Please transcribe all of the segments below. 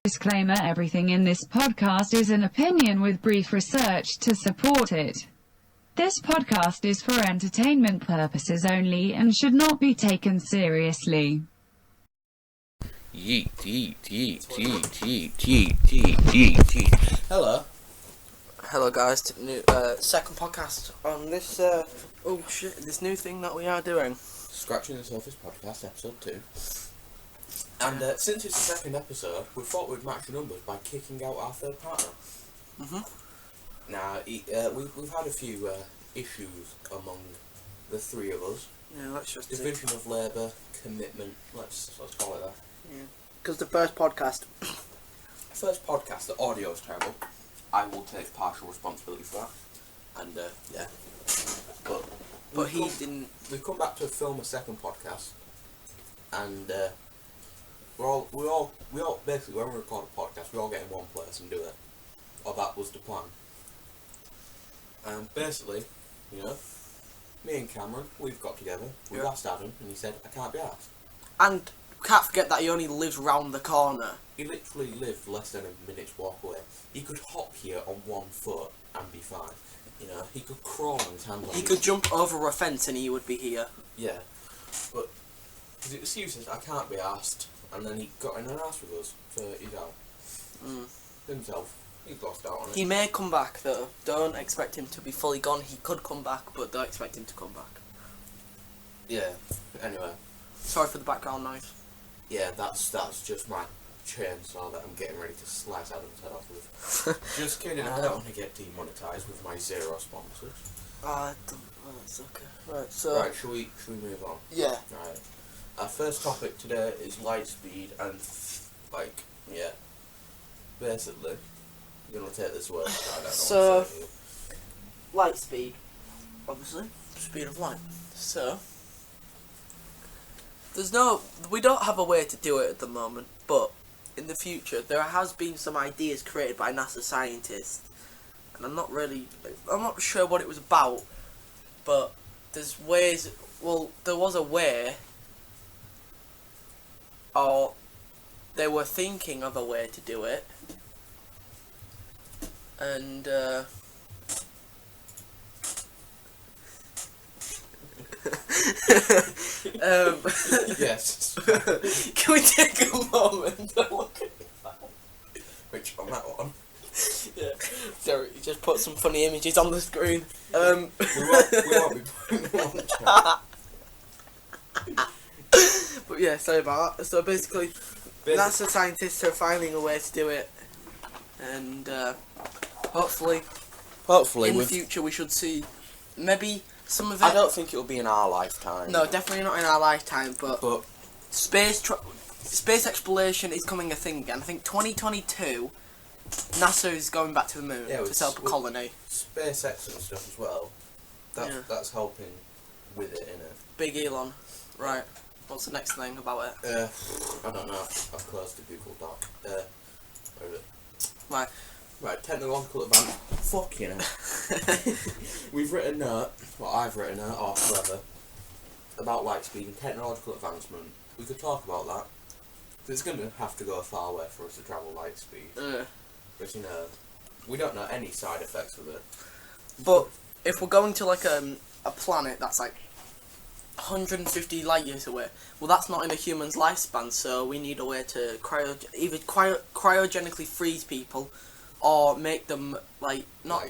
Disclaimer: everything in this podcast is an opinion with brief research to support it. This podcast is for entertainment purposes only and should not be taken seriously. Yeet, yeet, yeet, yeet, yeet, yeet, yeet, yeet, yeet. Hello. Hello guys, to the new, second podcast on this, this new thing that we are doing. Scratching the Surface Podcast, episode 2. And since it's the second episode, we thought we'd match the numbers by kicking out our third partner. Now, we've had a few issues among the three of us. Yeah, let's just Division of labour, commitment, let's call it that. Yeah. Because the first podcast, the audio is terrible. I will take partial responsibility for that. And, yeah. But he didn't... We've come back to film a second podcast. And, we all basically, when we record a podcast, we all get in one place and do it. Or that was the plan. And basically, you know, me and Cameron, we've got together, we've asked Adam, and he said, I can't be asked. And can't forget that he only lives round the corner. He literally lived less than a minute's walk away. He could hop here on one foot and be fine. You know, he could crawl on his hands. He could jump over a fence and he would be here. Yeah. But his excuse is, I can't be asked. And then he got in an ass with us, so he's out. Himself. He's lost out on it. He may come back though. Don't expect him to be fully gone. He could come back, but don't expect him to come back. Yeah. Anyway. Sorry for the background noise. Yeah, that's just my chainsaw that I'm getting ready to slice Adam's head off with. Just kidding, I don't want to get demonetised with my zero sponsors. It's okay. Right, so... Right, shall we move on? Yeah. Right. Our first topic today is light speed and, basically, you're going to take this word. I don't know so, what to say. Light speed, obviously, speed of light. So, we don't have a way to do it at the moment, but in the future there has been some ideas created by NASA scientists, and I'm not sure what it was about, but there was a way, or they were thinking of a way to do it, and Yes. Can we take a moment and look at that? Which, on that one? Yeah. Sorry, you just put some funny images on the screen. We won't be putting them on the chat. But yeah, sorry about that. So basically, NASA scientists are finding a way to do it, and hopefully in the future we should see maybe some of it. I don't think it'll be in our lifetime. No, definitely not in our lifetime, but space exploration is coming a thing again. I think 2022, NASA is going back to the moon to set up a colony. SpaceX and stuff as well. That's helping with it, innit? Big Elon. Right. What's the next thing about it? I don't know. I've closed the Google Doc. Where is it? Right, technological advance. Fuck you know. We've written a note, I've written a note, or whoever, about light speed and technological advancement. We could talk about that. It's going to have to go a far way for us to travel light speed. But you know, we don't know any side effects of it. But if we're going to like a planet that's like 150 light years away, well, that's not in a human's lifespan, so we need a way to either cryogenically freeze people, or make them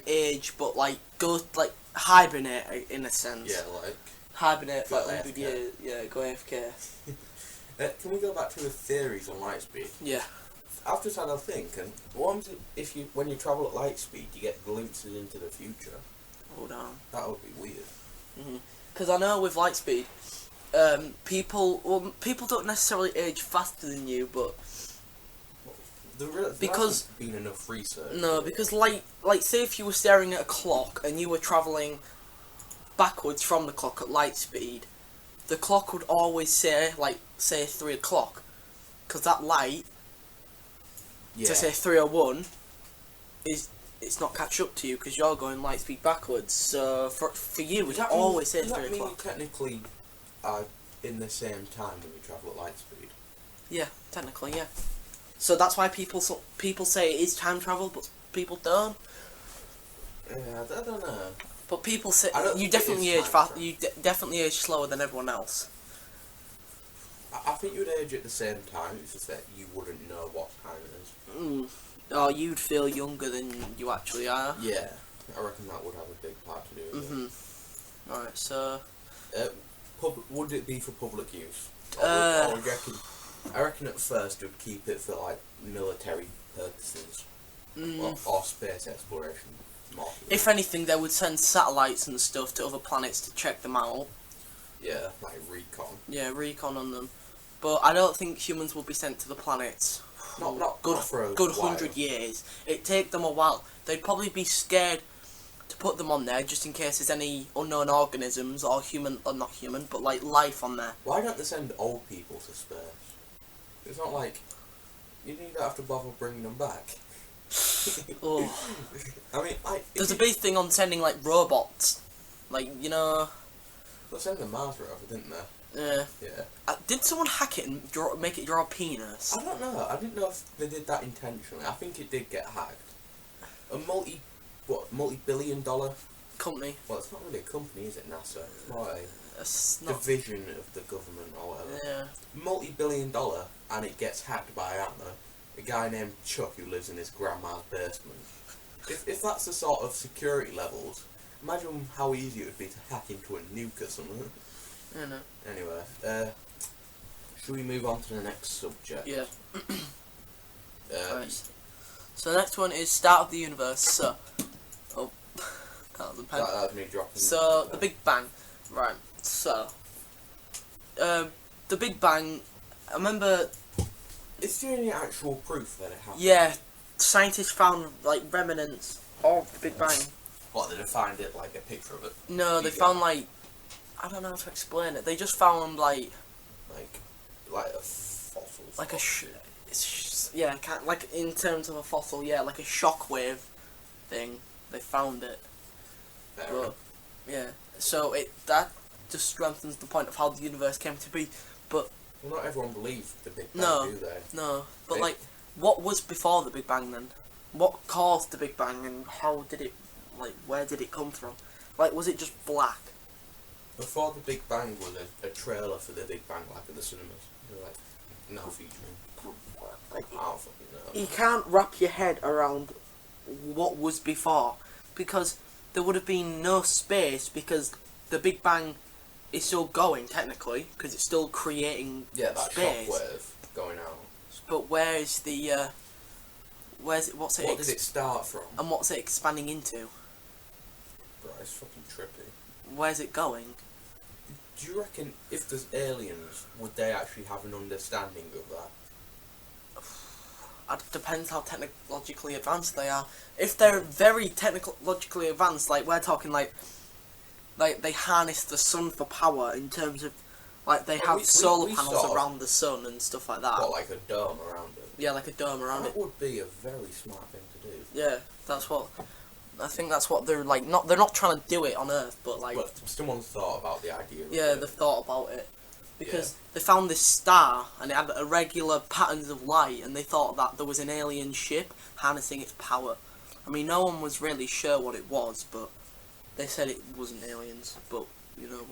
age, but go hibernate in a sense. Yeah, hibernate for go 100 AFK. years. Yeah, go AFK. Can we go back to the theories on light speed? Yeah. I've just had a think, and what happens if when you travel at light speed, you get glimpses into the future? Hold on. That would be weird. Because I know with light speed, people don't necessarily age faster than you, but because hasn't been enough research. No, because say if you were staring at a clock and you were travelling backwards from the clock at light speed, the clock would always say 3 o'clock, because that light to say 3:01 it's not catch up to you because you're going light speed backwards. So for you, it's always say 3 o'clock. Does that mean you technically are in the same time when you travel at light speed? Yeah, technically, yeah. So that's why people say it is time travel, but people don't. Yeah, I don't know. But people say you think definitely it is age time fast. You definitely age slower than everyone else. I think you'd age at the same time. It's just that you wouldn't know what time it is. Or you'd feel younger than you actually are. Yeah, I reckon that would have a big part to do with it. Alright, so... would it be for public use? I reckon at first you'd keep it for, like, military purposes. Or space exploration. If anything, they would send satellites and stuff to other planets to check them out. Yeah, like recon. Yeah, recon on them. But I don't think humans will be sent to the planets. Not good for a good while. 100 years. It'd take them a while. They'd probably be scared to put them on there just in case there's any unknown organisms or not human, but like life on there. Why don't they send old people to space? It's not like you don't have to bother bringing them back. Oh. I mean, like, There's a big thing on sending like robots, like They sent the Mars rover, didn't they? Yeah. Yeah. Did someone hack it and make it draw a penis? I don't know. I didn't know if they did that intentionally. I think it did get hacked. A multi-billion-dollar Company. Well, it's not really a company, is it? NASA. It's more It's a not. division of the government or whatever. Yeah. Multi-billion-dollar, and it gets hacked by, I don't know, a guy named Chuck who lives in his grandma's basement. If that's the sort of security levels, imagine how easy it would be to hack into a nuke or something. I know. Anyway, should we move on to the next subject? Yeah. Right. So the next one is start of the universe. So, that was a pen. That was me dropping. So the Big Bang, right? So, the Big Bang. I remember. Is there any actual proof that it happened? Yeah, scientists found like remnants of the Big Bang. What, did they find it, like a picture of it? No, they found like, I don't know how to explain it. They just found like a fossil. like a yeah, like in terms of a fossil, yeah, like a shockwave thing. They found it. But, yeah, so that just strengthens the point of how the universe came to be. But well, not everyone believes the Big Bang, no, do they? No, but like, what was before the Big Bang then? What caused the Big Bang, and how did it, like, where did it come from? Like, was it just black? Before the Big Bang was a trailer for the Big Bang, like at the cinemas. Like, now featuring. Like, I don't fucking know. you can't wrap your head around what was before, because there would have been no space, because the Big Bang is still going technically, because it's still creating that space. shockwave going out. But where's the what's it? What did it start from? And what's it expanding into? Bro, it's fucking trippy. Where's it going? Do you reckon if there's aliens, would they actually have an understanding of that? It depends how technologically advanced they are. If they're very technologically advanced, like we're talking like they harness the sun for power in terms of like they have solar panels around the sun and stuff like that. What, like a dome around it? Yeah, like a dome around it. That would be a very smart thing to do. Yeah, I think that's what they're like. They're not trying to do it on Earth, but like. But someone's thought about the idea. Yeah, they've thought about it. Because they found this star and it had irregular patterns of light, and they thought that there was an alien ship harnessing its power. I mean, no one was really sure what it was, but they said it wasn't aliens. But you know,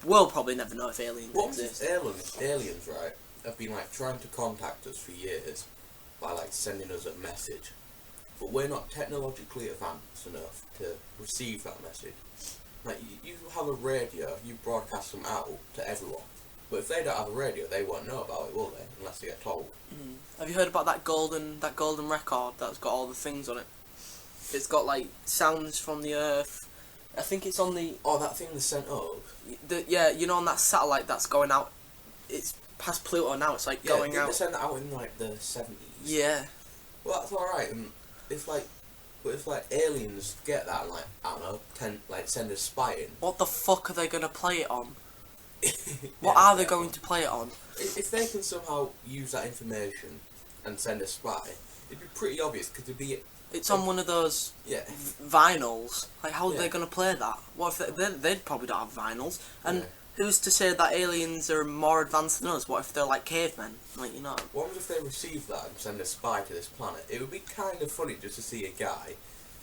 we'll probably never know if aliens exist. Aliens, right, have been like trying to contact us for years by like sending us a message, but we're not technologically advanced enough to receive that message. Like you have a radio, you broadcast them out to everyone. But if they don't have a radio, they won't know about it, will they? Unless they get told. Have you heard about that golden record that's got all the things on it? It's got like sounds from the Earth. I think it's on the. Oh, that thing they sent up. Yeah, you know, on that satellite that's going out. It's past Pluto now. It's like going out. They sent that out in like the 70s. Yeah. Well, that's all right. And if aliens get that, like I don't know, send a spy in. What the fuck are they gonna play it on? What are they going to play it on? If they can somehow use that information and send a spy, it'd be pretty obvious because it'd be It's on one of those vinyls. Like, how are they going to play that? What if they'd probably don't have vinyls? And who's to say that aliens are more advanced than us? What if they're like cavemen? Like, you know. What if they receive that and send a spy to this planet? It would be kind of funny just to see a guy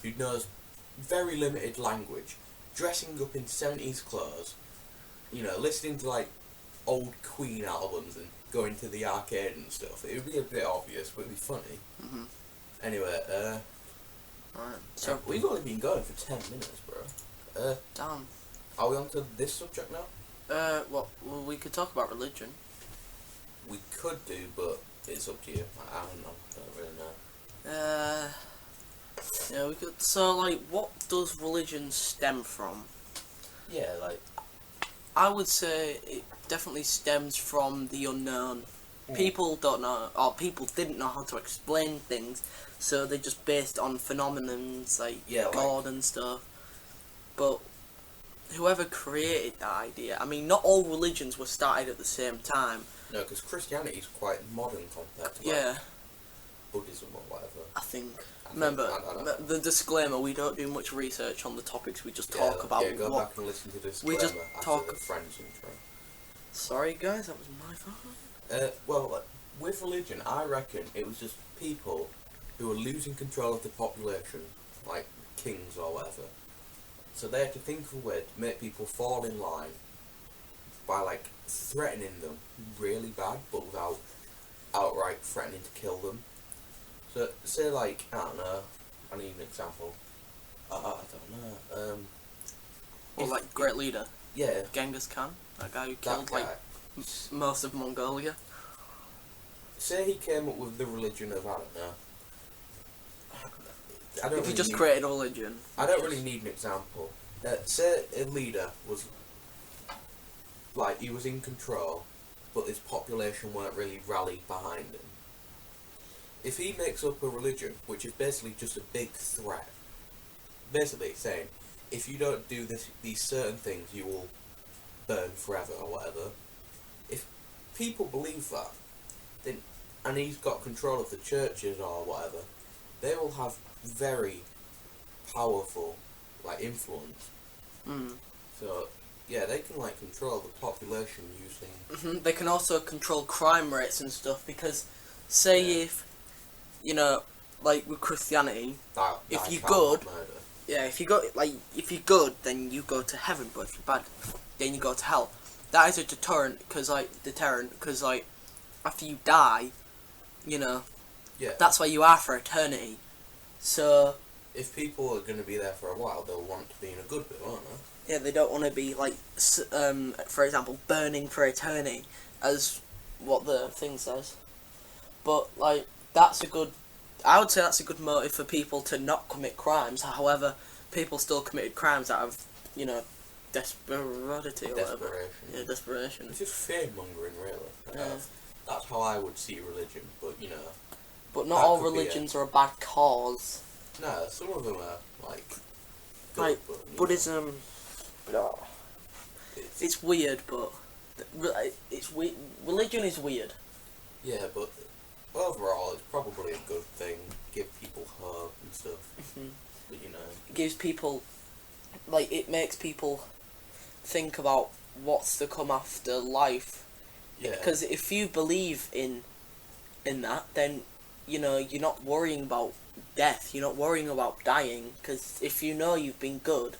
who knows very limited language, dressing up in 70s clothes, you know, listening to like old Queen albums and going to the arcade and stuff. It would be a bit obvious, but it'd be funny. Mm-hmm. Anyway, Right. So we've only been going for 10 minutes, bro. damn. Are we on to this subject now? Well, we could talk about religion. We could do, but it's up to you. I don't really know. Yeah, we could. So, like, what does religion stem from? Yeah, like... I would say it definitely stems from the unknown. People don't know, or people didn't know how to explain things, so they just based on phenomenons like God and stuff. But whoever created that idea, I mean, not all religions were started at the same time. No, because Christianity is quite modern compared to Buddhism or whatever. I think. Remember, the disclaimer, we don't do much research on the topics, we just talk about go back and listen to the disclaimer we just talk the Friends intro. Sorry guys, that was my fault. Well, with religion, I reckon it was just people who were losing control of the population, like kings or whatever. So they had to think of a way to make people fall in line by, like, threatening them really bad, but without outright threatening to kill them. So, say, like, I don't know, I need an example. I don't know, Well, like, great leader. Yeah. Genghis Khan, that guy who killed, like, most of Mongolia. Say he came up with the religion of, I don't know. If he just created a religion. I don't really need an example. Say a leader was, like, he was in control, but his population weren't really rallied behind him. If he makes up a religion, which is basically just a big threat, basically saying, if you don't do these certain things, you will burn forever or whatever. If people believe that, then, and he's got control of the churches or whatever, they will have very powerful, like, influence. So, yeah, they can, like, control the population using... They can also control crime rates and stuff, because, say if, you know, like with Christianity, if you're good, if you're good, then you go to heaven, but if you're bad, then you go to hell. That is a deterrent, because, like, after you die, you know, that's where you are for eternity. So... if people are going to be there for a while, they'll want to be in a good bit, won't they? Yeah, they don't want to be, like, for example, burning for eternity, as what the thing says. But, like, I would say that's a good motive for people to not commit crimes. However, people still committed crimes out of, you know, desperation or whatever. Yeah, desperation. It's just fear-mongering, really. That's how I would see religion, but, you know... But not all religions are a bad cause. No, some of them are, like... good, like, but, Buddhism... No. It's weird, but... Religion is weird. Yeah, but overall, it's probably a good thing. Give people hope and stuff. But, you know... It gives people... Like, it makes people think about what's to come after life. Yeah. Because if you believe in that, then, you know, you're not worrying about death. You're not worrying about dying. Because if you know you've been good,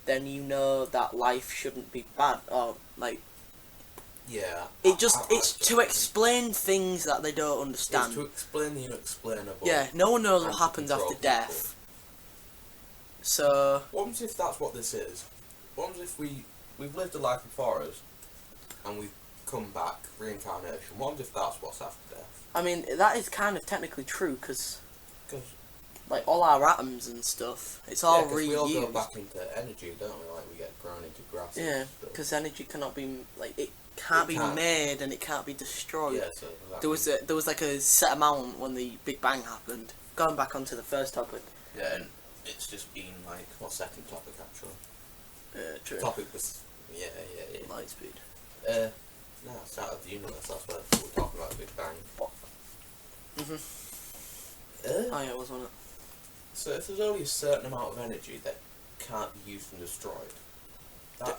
then you know that life shouldn't be bad. Or, like... Yeah. It's to explain things that they don't understand. It's to explain the unexplainable. Yeah, no one knows what happens after death. So... What happens if that's what this is? What happens if we've lived a life before us, and we've come back, reincarnation? What happens if that's what's after death? I mean, that is kind of technically true, because... like, all our atoms and stuff, it's all reused. We all go back into energy, don't we? Like, we get grown into grass. Yeah, because energy cannot be, like, it can't be made and it can't be destroyed. Yeah, so exactly. There was like a set amount when the Big Bang happened. Going back onto the first topic. Yeah, and it's just been, like, what second topic, actually? True. Topic was, yeah. Light speed. No, it's out of the universe, that's where we're talking about the Big Bang. Oh yeah, it was, wasn't it? So if there's only a certain amount of energy that can't be used and destroyed, that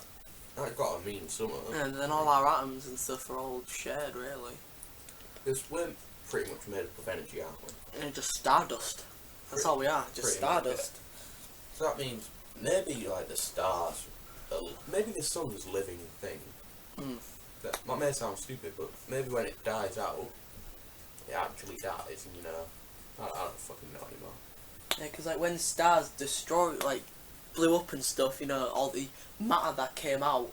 gotta mean something. Yeah, and then all our atoms and stuff are all shared, really. Because we're pretty much made up of energy, aren't we? And just stardust. That's all we are, just stardust. Yeah. So that means maybe like the stars, maybe the sun is a living thing. That may sound stupid, but maybe when it dies out, it actually dies, and you know, I don't fucking know anymore. Yeah, because like when stars destroyed, like blew up and stuff, you know, all the matter that came out,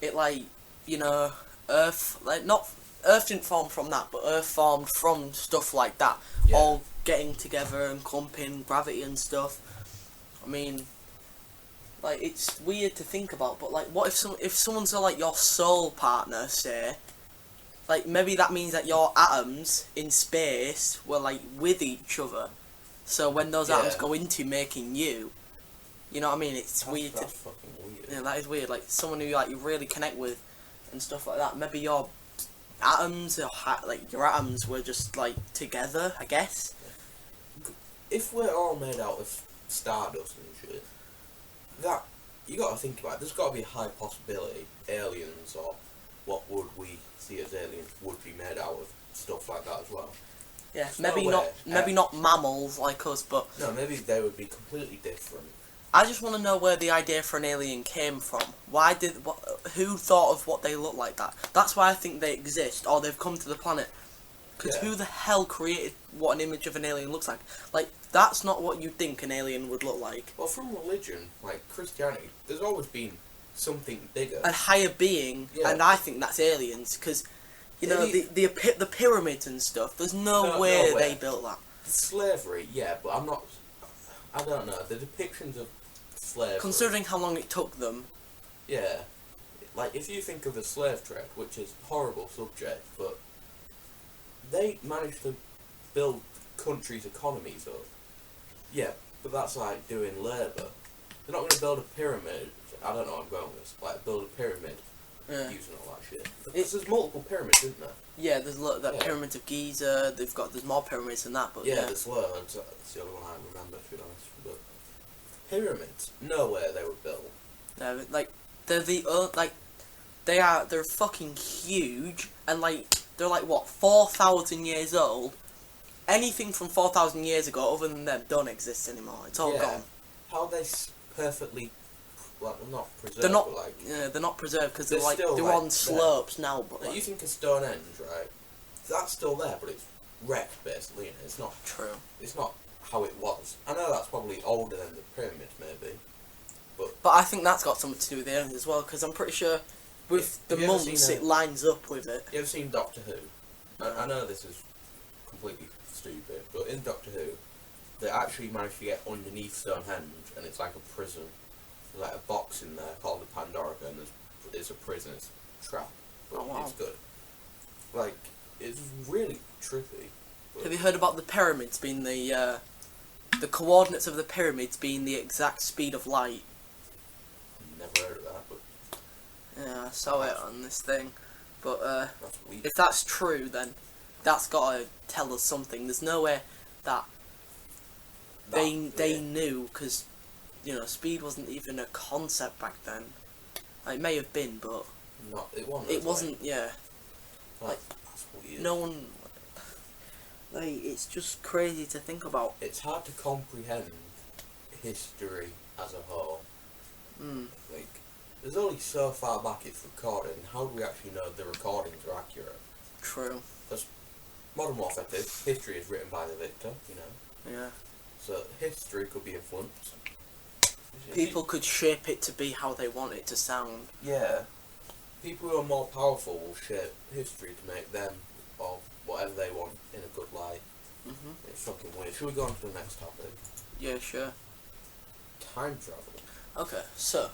it like, you know, Earth, like not Earth didn't form from that, but Earth formed from stuff like that, all getting together and clumping, gravity and stuff. I mean, like it's weird to think about, but like, what if someone's like your soul partner, say, like maybe that means that your atoms in space were like with each other. So when those atoms go into making you know what I mean? It's weird. That's fucking weird. Yeah, that is weird. Like someone who like you really connect with and stuff like that. Maybe your atoms, or like your atoms, were just like together, I guess. If we're all made out of stardust and shit, that you got to think about it. There's got to be a high possibility aliens, or what would we see as aliens, would be made out of stuff like that as well. Yeah, maybe not mammals like us, but no, maybe they would be completely different. I just want to know where the idea for an alien came from. Who thought of what they look like that? That's why I think they exist, or they've come to the planet. Because who the hell created what an image of an alien looks like? Like, that's not what you'd think an alien would look like. Well, from religion, like Christianity, there's always been something bigger. A higher being, and I think that's aliens, because, you know, the pyramids and stuff, there's no way they built that. Slavery, yeah, but I don't know, the depictions of slavery... Considering how long it took them. Yeah. Like, if you think of the slave trade, which is a horrible subject, but they managed to build countries' economies up. Yeah, but that's like doing labour. They're not going to build a pyramid. I don't know what I'm going with this. Like, build a pyramid using all that shit. There's multiple pyramids, isn't there? Yeah, there's Pyramids of Giza. There's more pyramids than that, but yeah. There's loads. That's the only one I remember, to be honest. But pyramids, nowhere they were built. No, like they're fucking huge, and like they're like what 4,000 years old. Anything from 4,000 years ago, other than them, don't exist anymore. It's all gone. How they perfectly, well, not preserved. They're not preserved because they're like on slopes now. But like, you think of Stonehenge, right? That's still there, but it's wrecked basically. And it's not true. It's not how it was. I know that's probably older than the pyramids, maybe. But I think that's got something to do with the aliens as well, because I'm pretty sure with the months it lines up with it. You ever seen Doctor Who? I know this is completely stupid, but in Doctor Who, they actually managed to get underneath Stonehenge, and it's like a prison. There's like a box in there called the Pandorica, and it's a prison, it's a trap. But it's good. Like, it's really trippy. Have you heard about the pyramids being the coordinates of the pyramids being the exact speed of light? Never heard of that, but... Yeah, I saw it on this thing. But, that's weird. If that's true, then that's gotta tell us something. There's no way that they knew, because, you know, speed wasn't even a concept back then. It may have been, but... It wasn't, yeah. Like, that's weird. No one... Like, it's just crazy to think about. It's hard to comprehend history as a whole. Like, there's only so far back it's recorded, and how do we actually know the recordings are accurate? True. Because modern warfare history is written by the victor, you know? Yeah. So history could be influenced. People could shape it to be how they want it to sound. Yeah. People who are more powerful will shape history to make them, or whatever they want, in a good light. It's fucking weird. Should we go on to the next topic? Yeah, sure. Time travel. Okay, so,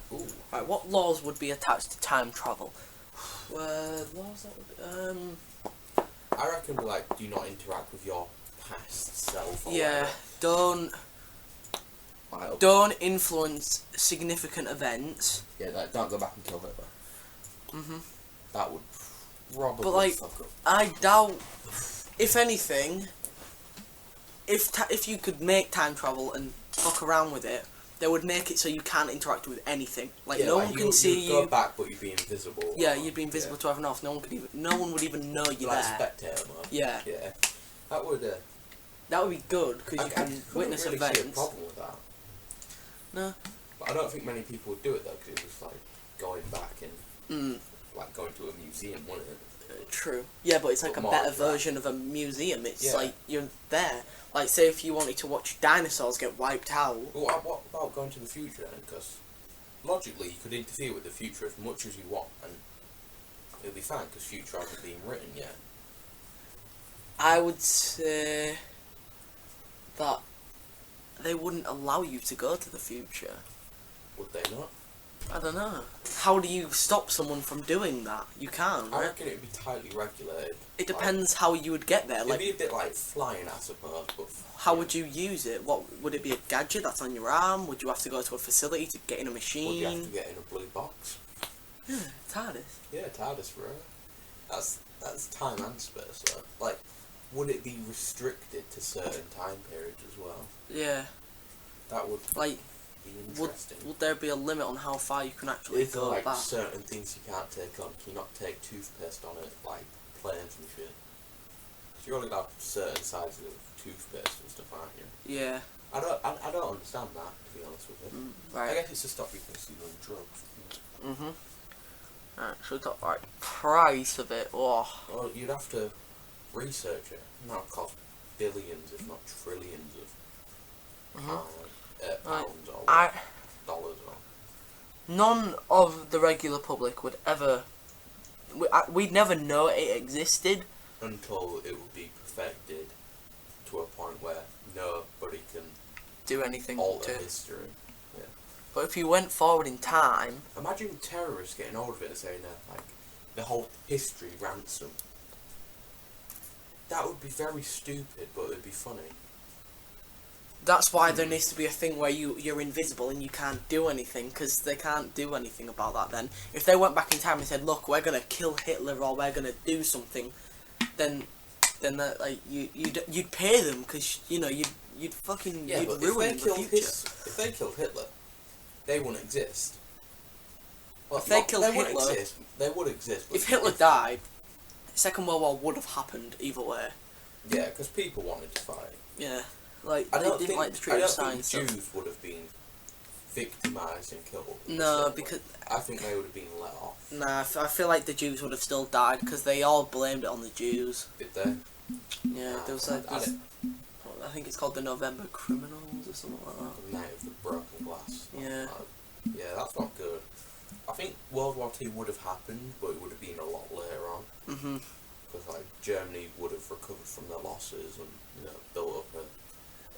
right, what laws would be attached to time travel? Laws that would I reckon, like, do not interact with your past self. Yeah, don't influence significant events. Yeah, like, don't go back and kill Hitler. That would probably But, like, fuck up. I doubt, if anything, if you could make time travel and fuck around with it, they would make it so you can't interact with anything. Like no one can see you. You'd go back, but you'd be invisible. Yeah, you'd be invisible to everyone else. No one would even know you're like there. spectator mode. Yeah. Yeah. That would. That would be good because you can witness really events. See a problem with that. No. But I don't think many people would do it though, because it was like going back and like going to a museum, wouldn't it? True. Yeah, but it's like a better version of a museum. It's like you're there. Like, say if you wanted to watch dinosaurs get wiped out. Well, what about going to the future then? Because logically, you could interfere with the future as much as you want, and it'll be fine because future hasn't been written yet. I would say that they wouldn't allow you to go to the future. Would they not? I don't know. How do you stop someone from doing that? You can't, right? I reckon it'd be tightly regulated. It depends how you would get there. It'd be a bit like flying, I suppose, but... How would you use it? What would it be, a gadget that's on your arm? Would you have to go to a facility to get in a machine? Would you have to get in a blue box? Yeah, TARDIS. Yeah, TARDIS, bro. That's time and space, though. Like, would it be restricted to certain time periods as well? Yeah. That would... Like... interesting. Would there be a limit on how far you can actually go like back? certain things you can't take on? Can you not take toothpaste on it, like planes and shit? Because you're only allowed certain sizes of toothpaste and stuff, aren't you? Yeah. I don't understand that, to be honest with you. Right. I guess it's to stop you from stealing drugs. Right, so we talk about price of it. Oh. Well, you'd have to research it. And that would cost billions, if not trillions of pounds or dollars or... None of the regular public would ever... We'd never know it existed. Until it would be perfected to a point where nobody can do anything alter history. Yeah. But if you went forward in time... Imagine terrorists getting hold of it and saying like, the whole history ransom. That would be very stupid, but it would be funny. That's why there needs to be a thing where you're invisible and you can't do anything, because they can't do anything about that then. If they went back in time and said, look, we're going to kill Hitler or we're going to do something, then like you'd pay them, because, you know, you'd fucking you'd ruin the future. If they killed Hitler, they wouldn't exist. Well, if they killed Hitler... They would exist. If Hitler died, Second World War would have happened either way. Yeah, because people wanted to fight. Yeah. Like, they didn't like the Treaty of Science. I don't think Jews would have been victimised and killed. No, because... I think they would have been let off. Nah, I feel like the Jews would have still died, because they all blamed it on the Jews. Did they? Yeah, there was like... I think it's called the November Criminals or something like that. The Night of the Broken Glass. Yeah. Yeah, that's not good. I think World War II would have happened, but it would have been a lot later on. Because, like, Germany would have recovered from their losses and, you know, built up a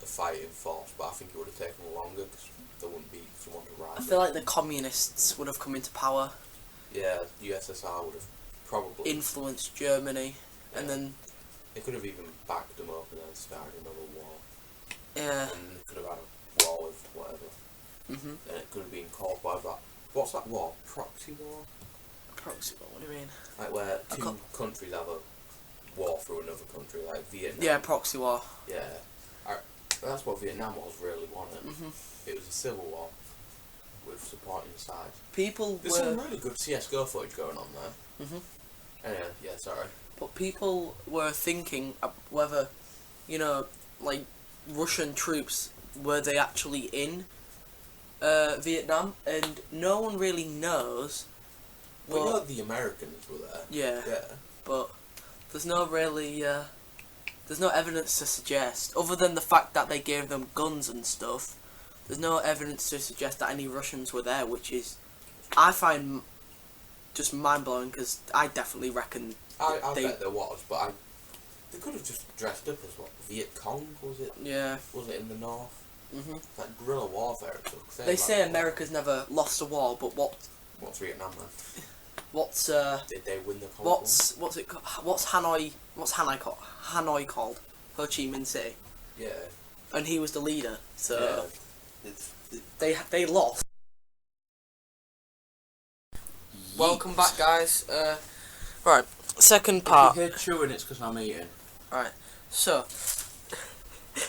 fighting force, but I think it would have taken longer because there wouldn't be someone to rise. I feel like the communists would have come into power. Yeah, the USSR would have probably influenced Germany, and then they could have even backed them up and then started another war. Yeah. And they could have had a war with whatever. And it could have been called by that. What's that war? Proxy war? Proxy war? What do you mean? Like where two countries have a war through another country, like Vietnam. Yeah, proxy war. Yeah. That's what Vietnam was really, wasn't it? It was a civil war with supporting sides. There's some really good CSGO footage going on there. Anyway, yeah, sorry. But people were thinking whether, you know, like, Russian troops, were they actually in Vietnam? And no one really knows. We know the Americans were there. Yeah. Yeah. But there's no really... there's no evidence to suggest, other than the fact that they gave them guns and stuff, there's no evidence to suggest that any Russians were there, which is, I find, just mind-blowing, because I definitely reckon... I bet there was, but they could have just dressed up as, what, Viet Cong, was it? Yeah. Was it in the north? Like guerrilla warfare and stuff. They say America's never lost a war, but what's Vietnam then? What's did they win the Cold War? What's Hanoi called? Hanoi called? Ho Chi Minh City. Yeah. And he was the leader, so yeah. they lost. Welcome back, guys. Right, second part. If you hear chewing, it's because I'm eating. Right, so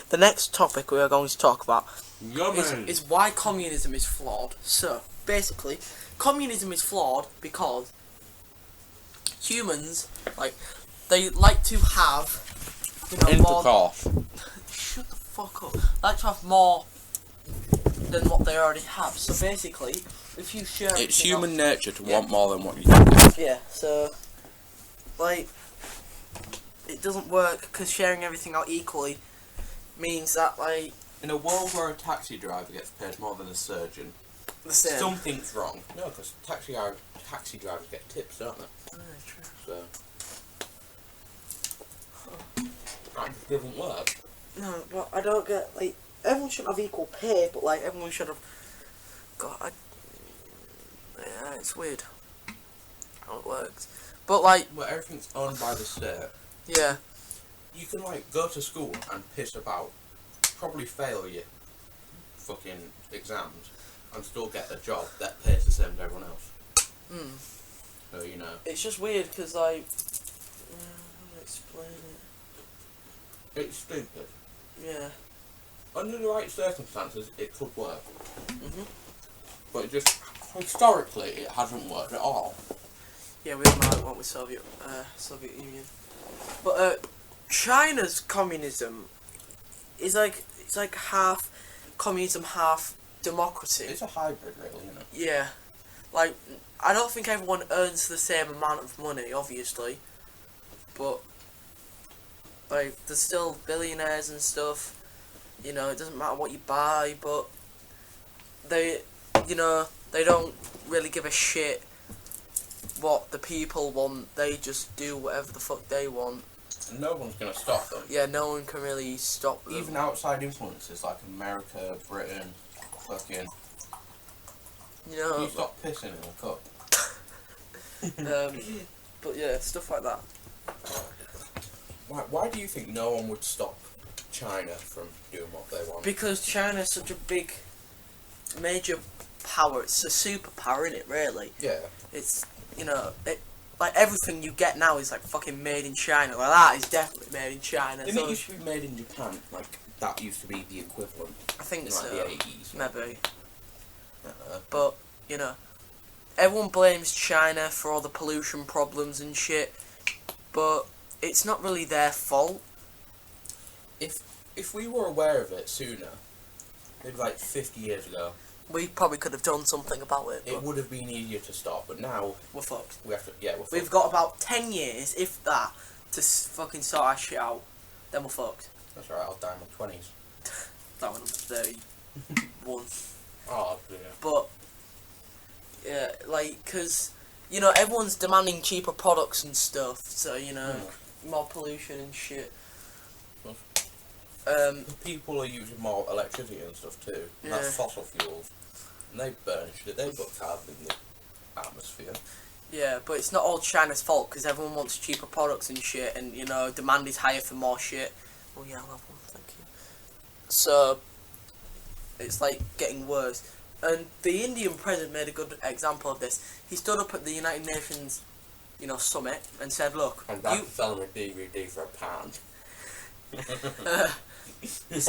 the next topic we are going to talk about Yummy. is why communism is flawed. So, basically, communism is flawed because humans, like, they like to have, more... Intercourse. Shut the fuck up. They like to have more than what they already have. So, basically, if you share... It's human nature to want more than what you get. Yeah, so, like, it doesn't work because sharing everything out equally means that, like... In a world where a taxi driver gets paid more than a surgeon, the same. something's wrong. No, because taxi drivers get tips, don't they? True. So that just doesn't work. No, but I don't get, like, everyone shouldn't have equal pay, but, like, everyone should have... yeah, it's weird how it works. But, like... Well, everything's owned by the state. Yeah. You can, like, go to school and piss about, probably fail your fucking exams, and still get a job that pays the same as everyone else. So, It's just weird, because, like... how to explain it? It's stupid. Yeah. Under the right circumstances, it could work. But it just, historically, it hasn't worked at all. Yeah, we might want with Soviet Union. But, China's communism is like, it's like half communism, half democracy. It's a hybrid, really, isn't it? Yeah. Like, I don't think everyone earns the same amount of money, obviously. But, like, there's still billionaires and stuff. It doesn't matter what you buy, but they don't really give a shit what the people want. They just do whatever the fuck they want. And no one's going to stop them. Yeah, no one can really stop them. Even outside influences like America, Britain, fucking... You stop pissing in a cup. But yeah, stuff like that. Why do you think no one would stop China from doing what they want? Because China's such a big, major power. It's a superpower, isn't it, really? Yeah. It's, like, everything you get now is, like, fucking made in China. Well, that is definitely made in China. Didn't it used to be made in Japan? Like, that used to be the equivalent. I think in, so. Like, the 80s. Maybe. But, everyone blames China for all the pollution problems and shit. But it's not really their fault. If we were aware of it sooner, maybe like 50 years ago, We probably could have done something about it. it would have been easier to stop. But now We're fucked. we have to. Yeah, we're We've fucked. got about 10 years, if that, to fucking sort our shit out. Then we're fucked. That's alright. I'll die in my 20s. That one was 31. Oh dear. But, yeah, like, because, everyone's demanding cheaper products and stuff. So, more pollution and shit. People are using more electricity and stuff too. And Yeah. that's fossil fuels. And they burn shit. They put carbon in the atmosphere. Yeah, but it's not all China's fault, because everyone wants cheaper products and shit, and, demand is higher for more shit. Oh yeah, I'll have one, thank you. So, it's, like, getting worse. And the Indian president made a good example of this. He stood up at the United Nations, summit, and said, look, And that's selling a DVD for £1. he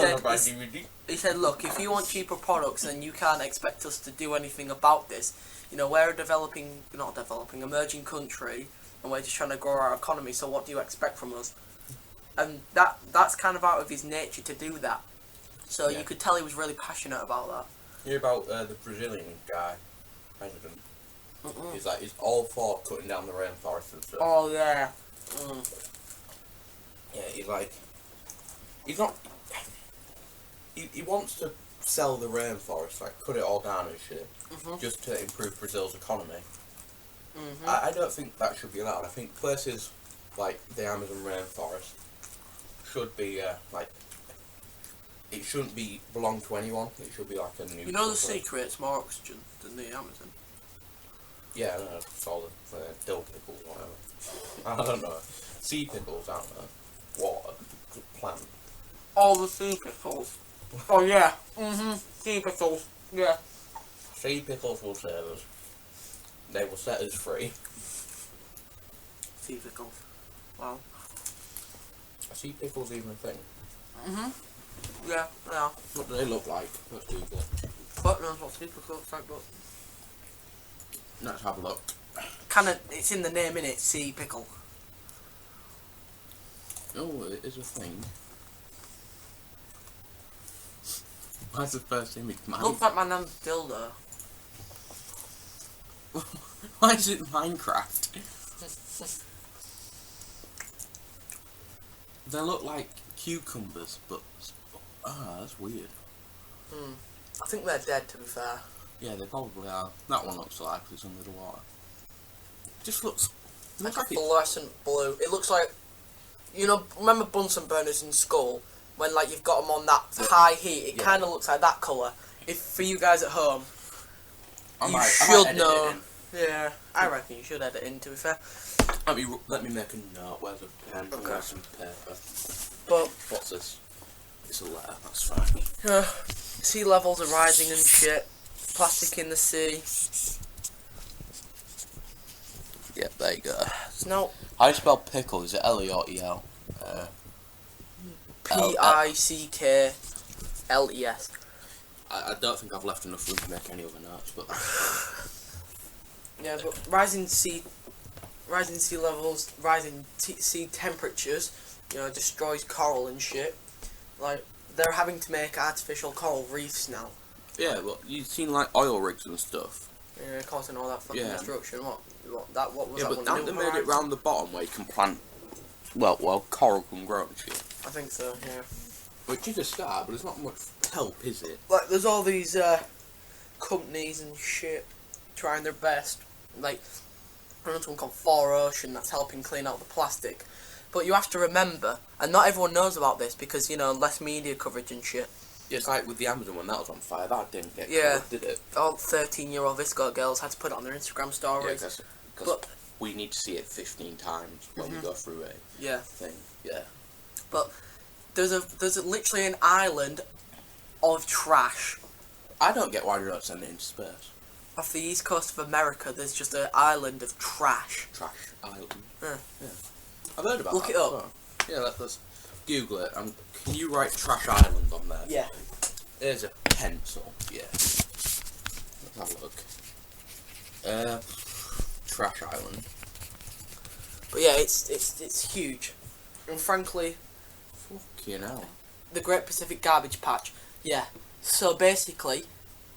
said, look, if you want cheaper products, then you can't expect us to do anything about this. We're a emerging country, and we're just trying to grow our economy, so what do you expect from us? And that's kind of out of his nature to do that. So Yeah. you could tell he was really passionate about that. You hear about the Brazilian guy, president? He's all for cutting down the rainforest and stuff. Oh, yeah. Yeah, he's not... He wants to sell the rainforest, like, cut it all down and shit, just to improve Brazil's economy. I don't think that should be allowed. I think places like the Amazon rainforest should be, it shouldn't belong to anyone. It should be like a new... The sea creates more oxygen than the Amazon. Yeah, I don't know, it's all the dill pickles or whatever. I don't know. Sea pickles, I don't know. Water, plant. All the sea pickles. Oh, yeah. Sea pickles. Yeah. Sea pickles will save us. They will set us free. Sea pickles. Wow. Are sea pickles even a thing? Yeah, yeah. What do they look like? Let's Google it. Fuck knows what sea pickle looks like, but Let's have a look. it's in the name, innit? Sea pickle. Oh, it is a thing. Why's the first image mine? Looks like my nan's dildo. Why is it Minecraft? They look like cucumbers, but that's weird. I think they're dead, to be fair. Yeah, they probably are. That one looks like it's under the water. Just looks Like like a fluorescent blue. It looks like, remember Bunsen burners in school? When, like, you've got them on that high heat, it kind of looks like that colour. If, for you guys at home, you should know. Yeah, I reckon you should edit in, to be fair. Let me make a note. Where's a pen? Okay. Where's some paper? But What's this? It's a letter. That's fine. sea levels are rising and shit. Plastic in the sea. Yeah, there you go. No. How do you spell pickle? Is it L-E or E-L? Pickles. I don't think I've left enough room to make any other notes, but Yeah, but rising sea levels, rising sea temperatures, destroys coral and shit. Like, they're having to make artificial coral reefs now. yeah, but you've seen like oil rigs and stuff. Yeah, causing all that fucking Yeah. destruction. What was that But one? haven't they made it round the bottom where you can plant? Well, coral can grow and shit. I think so. Yeah. Which is a start, but it's not much help, is it? Like, there's all these companies and shit trying their best. Like, there's one called 4Ocean that's helping clean out the plastic. But you have to remember, and not everyone knows about this because, less media coverage and shit. It's like with the Amazon one, that was on fire. That didn't get covered, did it? All 13-year-old Visco girls had to put it on their Instagram stories. Yeah, because we need to see it 15 times when we go through a thing. Yeah. But there's literally an island of trash. I don't get why they don't send it into space. Off the east coast of America, there's just an island of trash. Trash island. Yeah. I've heard about that. Look it up. Well. Yeah, let's Google it. Can you write Trash Island on there? Yeah. There's a pencil. Yeah. Let's have a look. Trash Island. But yeah, it's huge. And frankly, Fucking hell. the Great Pacific Garbage Patch. Yeah. So basically,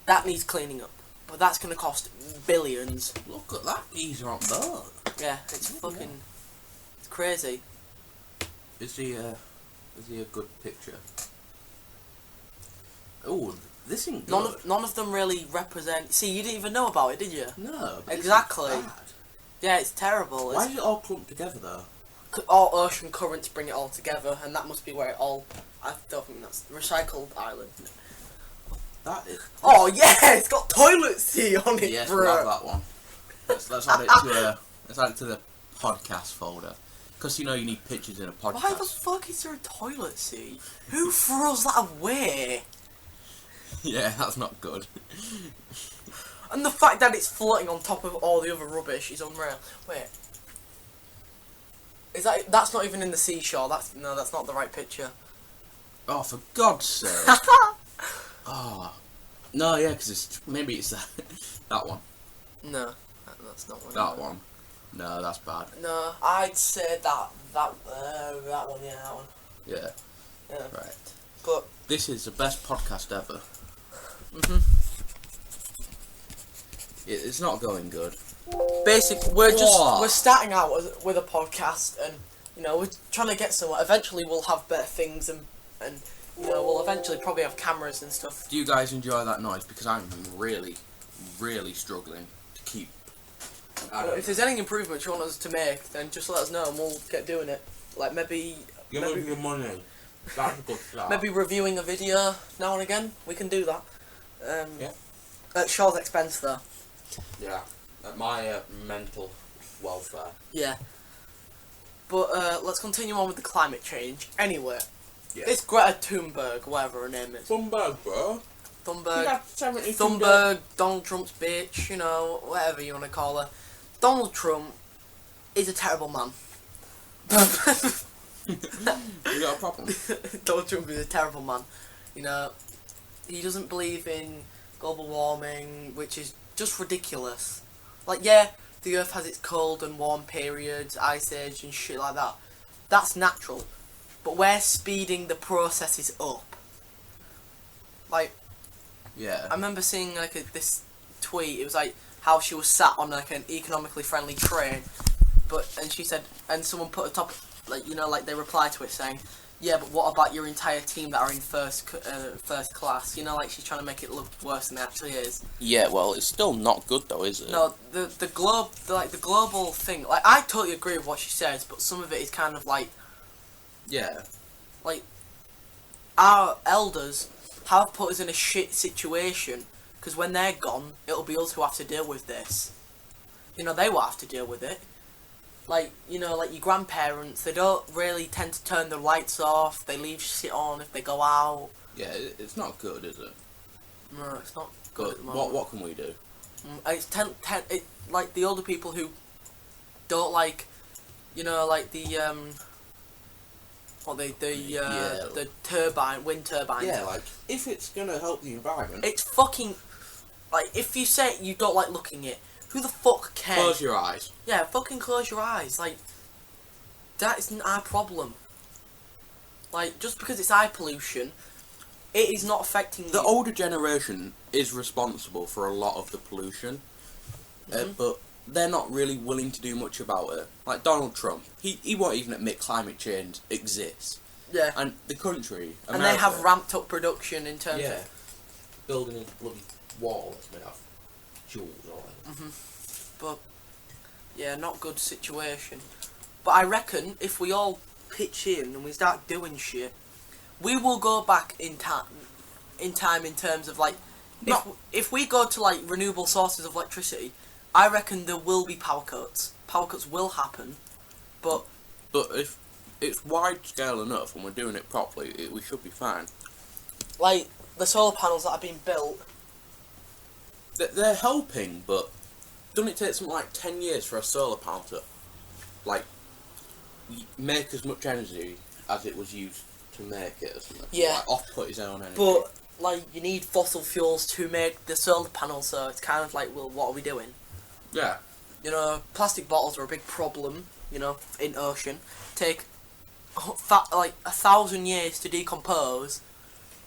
that needs cleaning up. But that's going to cost billions. Look at that geezer on board. Yeah, it's fucking... It's crazy. Is he a good picture? Oh, this ain't good. None of them really represent... See, you didn't even know about it, did you? No. But Exactly. this is bad. Yeah, it's terrible. Why is it all clumped together though? All ocean currents bring it all together, and that must be where it all... I don't think that's... Recycled Island. That is. Oh, yeah! It's got toilet seat on it, Yes, bro! we'll have that one. Let's add it to the podcast folder. Because you need pictures in a podcast. Why the fuck is there a toilet seat? Who throws that away? Yeah, that's not good. And the fact that it's floating on top of all the other rubbish is unreal. Wait. That's not even in the seashore. That's not the right picture. Oh, for God's sake. Oh. No, yeah, because maybe it's that one. No, that's not one. That one. No, that's bad. No, I'd say that one, yeah, that one. Yeah. Yeah. Right. But This is the best podcast ever. It's not going good. basically, we're starting out with a podcast, and we're trying to get somewhere. Eventually, we'll have better things, and we'll eventually probably have cameras and stuff. Do you guys enjoy that noise? Because I'm really, really struggling to keep. If there's any improvements you want us to make, then just let us know, and we'll get doing it. Like maybe your money. That's a good start. maybe reviewing a video now and again. We can do that. Yeah. At Shaw's expense, though. Yeah. At my mental welfare. Yeah. But let's continue on with the climate change. Anyway, Yeah. it's Greta Thunberg, whatever her name is. Thunberg, bro. Thunberg, Donald Trump's bitch, whatever you want to call her. Donald Trump is a terrible man. You got a problem? Donald Trump is a terrible man. You know, he doesn't believe in global warming, which is just ridiculous. Like, yeah, the Earth has its cold and warm periods, ice age and shit like that. That's natural. But we're speeding the processes up. Like, Yeah. I remember seeing like this tweet. It was like how she was sat on like an economically friendly train, and she said, and someone put a top, like, you know, like they replied to it saying, yeah, but what about your entire team that are in first class? You know, like she's trying to make it look worse than it actually is. Yeah, well, it's still not good though, is it? No, the global thing. Like, I totally agree with what she says, but some of it is kind of like, Yeah. like, our elders have put us in a shit situation, because when they're gone, it'll be us who have to deal with this. You know, they will have to deal with it. Like, you know, like your grandparents, they don't really tend to turn the lights off, they leave shit on if they go out. Yeah, it's not good, is it? No, it's not good at the But moment. what can we do? It's like the older people who don't like, you know, like the wind turbines. Yeah, like, if it's gonna help the environment... It's fucking, like, if you say you don't like looking at it, who the fuck cares? Close your eyes. Yeah, fucking close your eyes. Like, that isn't our problem. Like, just because it's eye pollution, it is not affecting The you. older generation is responsible for a lot of the pollution, but they're not really willing to do much about it. Like Donald Trump, he won't even admit climate change exists. Yeah. And the country, And they have ramped up production in terms of... building a bloody wall that's made of jewels or whatever. But, yeah, not good situation. But I reckon if we all pitch in and we start doing shit, we will go back in time in terms of, like, if we go to, like, renewable sources of electricity, I reckon there will be power cuts. Power cuts will happen, but if it's wide scale enough and we're doing it properly, we should be fine. like the solar panels that have been built, They're helping, but doesn't it take something like 10 years for a solar panel to, like, make as much energy as it was used to make it? Or something? Yeah. Like, off-put his own energy. but like you need fossil fuels to make the solar panel, so it's kind of like, well, what are we doing? Yeah. You know, plastic bottles are a big problem, you know, in ocean. Take like 1,000 years to decompose.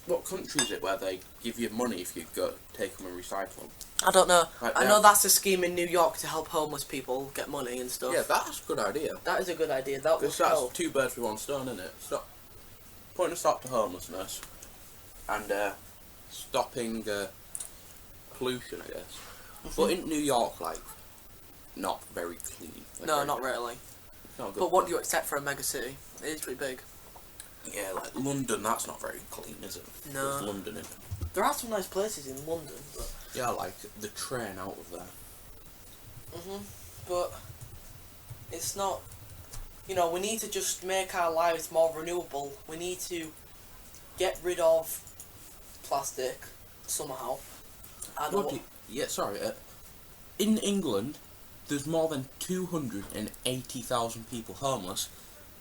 What country is it where they give you money if you go take them and recycle them? I don't know. Right, I know that's a scheme in New York to help homeless people get money and stuff. Yeah, that's a good idea. That is a good idea. That would Because that's help. 2 birds with 1 stone, isn't it? Putting a stop to homelessness and stopping pollution, I guess. But in New York, like, not very clean. Like, No, very not dirty. really. It's not a good But what do place. you expect for a mega city? It is pretty big. Yeah, like London, that's not very clean, is it? No. There's London in it. There are some nice places in London, but... Yeah, like the train out of there. But it's not... You know, we need to just make our lives more renewable. We need to get rid of plastic somehow. I don't know. Yeah, sorry. In England, there's more than 280,000 people homeless,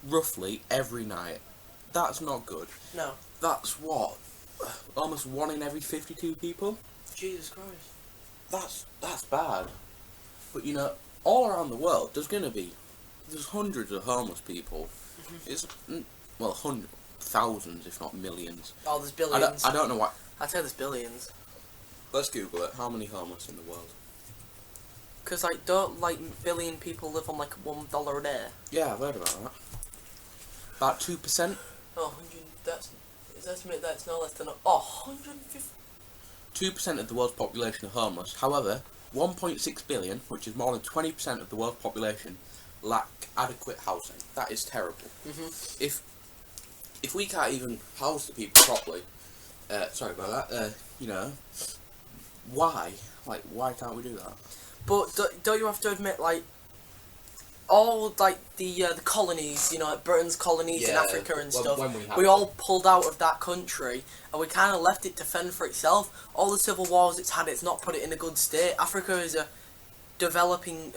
roughly, every night. That's not good. No. That's what? Almost 1 in every 52 people? Jesus Christ. That's bad. But you know, all around the world, there's hundreds of homeless people. It's, well, thousands, if not millions. Oh, there's billions. I don't know what. I'd say there's billions. Let's Google it. How many homeless in the world? Because, like, don't, like, billion people live on, like, $1 a day? Yeah, I've heard about that. About 2%? Oh, 100, it's estimated that it's no less than, 150... 2% of the world's population are homeless. However, 1.6 billion, which is more than 20% of the world's population, lack adequate housing. That is terrible. If we can't even house the people properly, sorry about that, you know, why? Like, why can't we do that? But don't you have to admit, like, all, like, the colonies, you know, like Britain's colonies in Africa and stuff, we all pulled out of that country, and we kind of left it to fend for itself. All the civil wars it's had, it's not put it in a good state. Africa is a developing,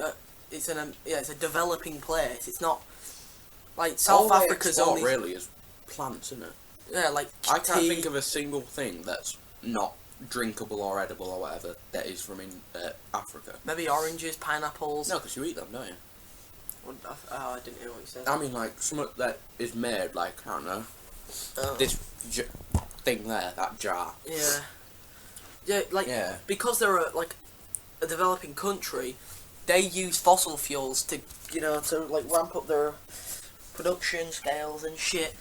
it's a developing place. It's not, Like South Africa's all only really is plants, isn't it? yeah, like I can't tea. think of a single thing that's not drinkable or edible or whatever that is from Africa. Maybe oranges, pineapples. No, because you eat them, don't you? I didn't hear what you said. I mean, like, something that is made, like, I don't know, Oh. this thing there, that jar. Yeah. Yeah, like, Yeah. because they're like a developing country, they use fossil fuels to, to like ramp up their production scales and shit.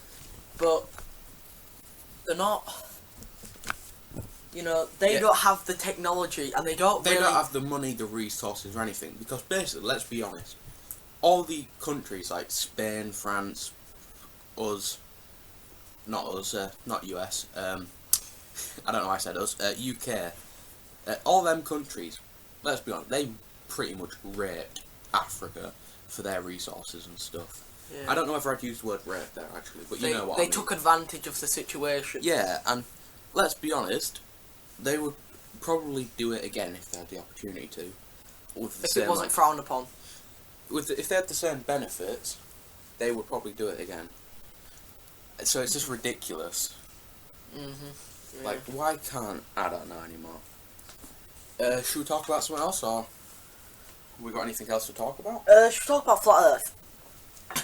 But they're not, they Yeah. don't have the technology and they don't They really... don't have the money, the resources, or anything. Because basically, let's be honest, all the countries like Spain, France, us, not US, I don't know why I said us, UK, all them countries, let's be honest, they pretty much raped Africa for their resources and stuff. Yeah. I don't know if I'd use the word rape there actually, but you know what I They mean. took advantage of the situation. Yeah, and let's be honest, they would probably do it again if they had the opportunity to. With the If same, it wasn't frowned upon. if they had the same benefits, they would probably do it again. So it's just ridiculous. Mm-hmm. Yeah. Like, why can't... I don't know anymore. Should we talk about something else, or... We got anything else to talk about? Should we talk about Flat Earth?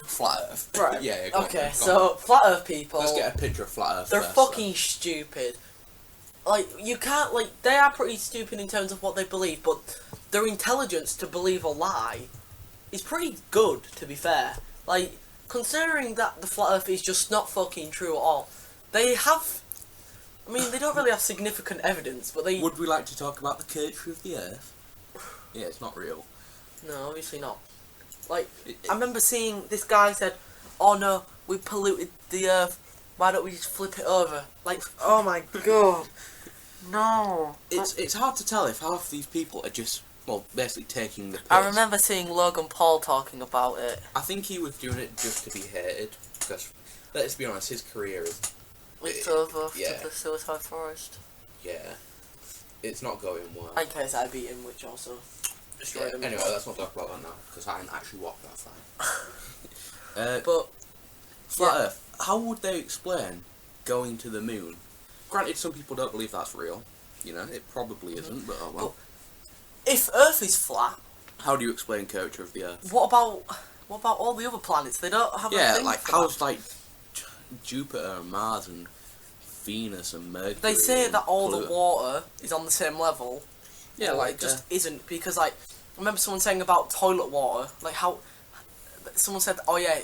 Flat Earth. Right. yeah, go on, Okay, go so Flat Earth people... Let's get a picture of Flat Earth They're first, fucking stupid. Like, you can't, like, they are pretty stupid in terms of what they believe, but their intelligence to believe a lie is pretty good, to be fair. Like, considering that the Flat Earth is just not fucking true at all, they have... I mean, they don't really have significant evidence, but they... Would we like to talk about the curvature of the Earth? Yeah, it's not real. No, obviously not. Like, I remember seeing this guy said, "Oh no, we polluted the Earth. Why don't we just flip it over?" Like, oh my god, no. It's hard to tell if half these people are just, well, basically taking the piss. I remember seeing Logan Paul talking about it. I think he was doing it just to be hated, because, let's be honest, his career is... It's over yeah. to the suicide forest. Yeah. It's not going well. In case I beat him, which also destroyed him. Anyway, let's not talk about that now, because I didn't actually walk that far. But Flat yeah. Earth, how would they explain going to the moon? Granted, some people don't believe that's real. You know, it probably isn't, but oh well. If Earth is flat, How do you explain curvature of the Earth? what about all the other planets? They don't have a Yeah, thing like, for how's, that. like, Jupiter and Mars and Venus and Mercury? They say and that all the Pluto? water is on the same level. Yeah, Or like, it just isn't, because like I remember someone saying about toilet water, like how someone said, oh yeah,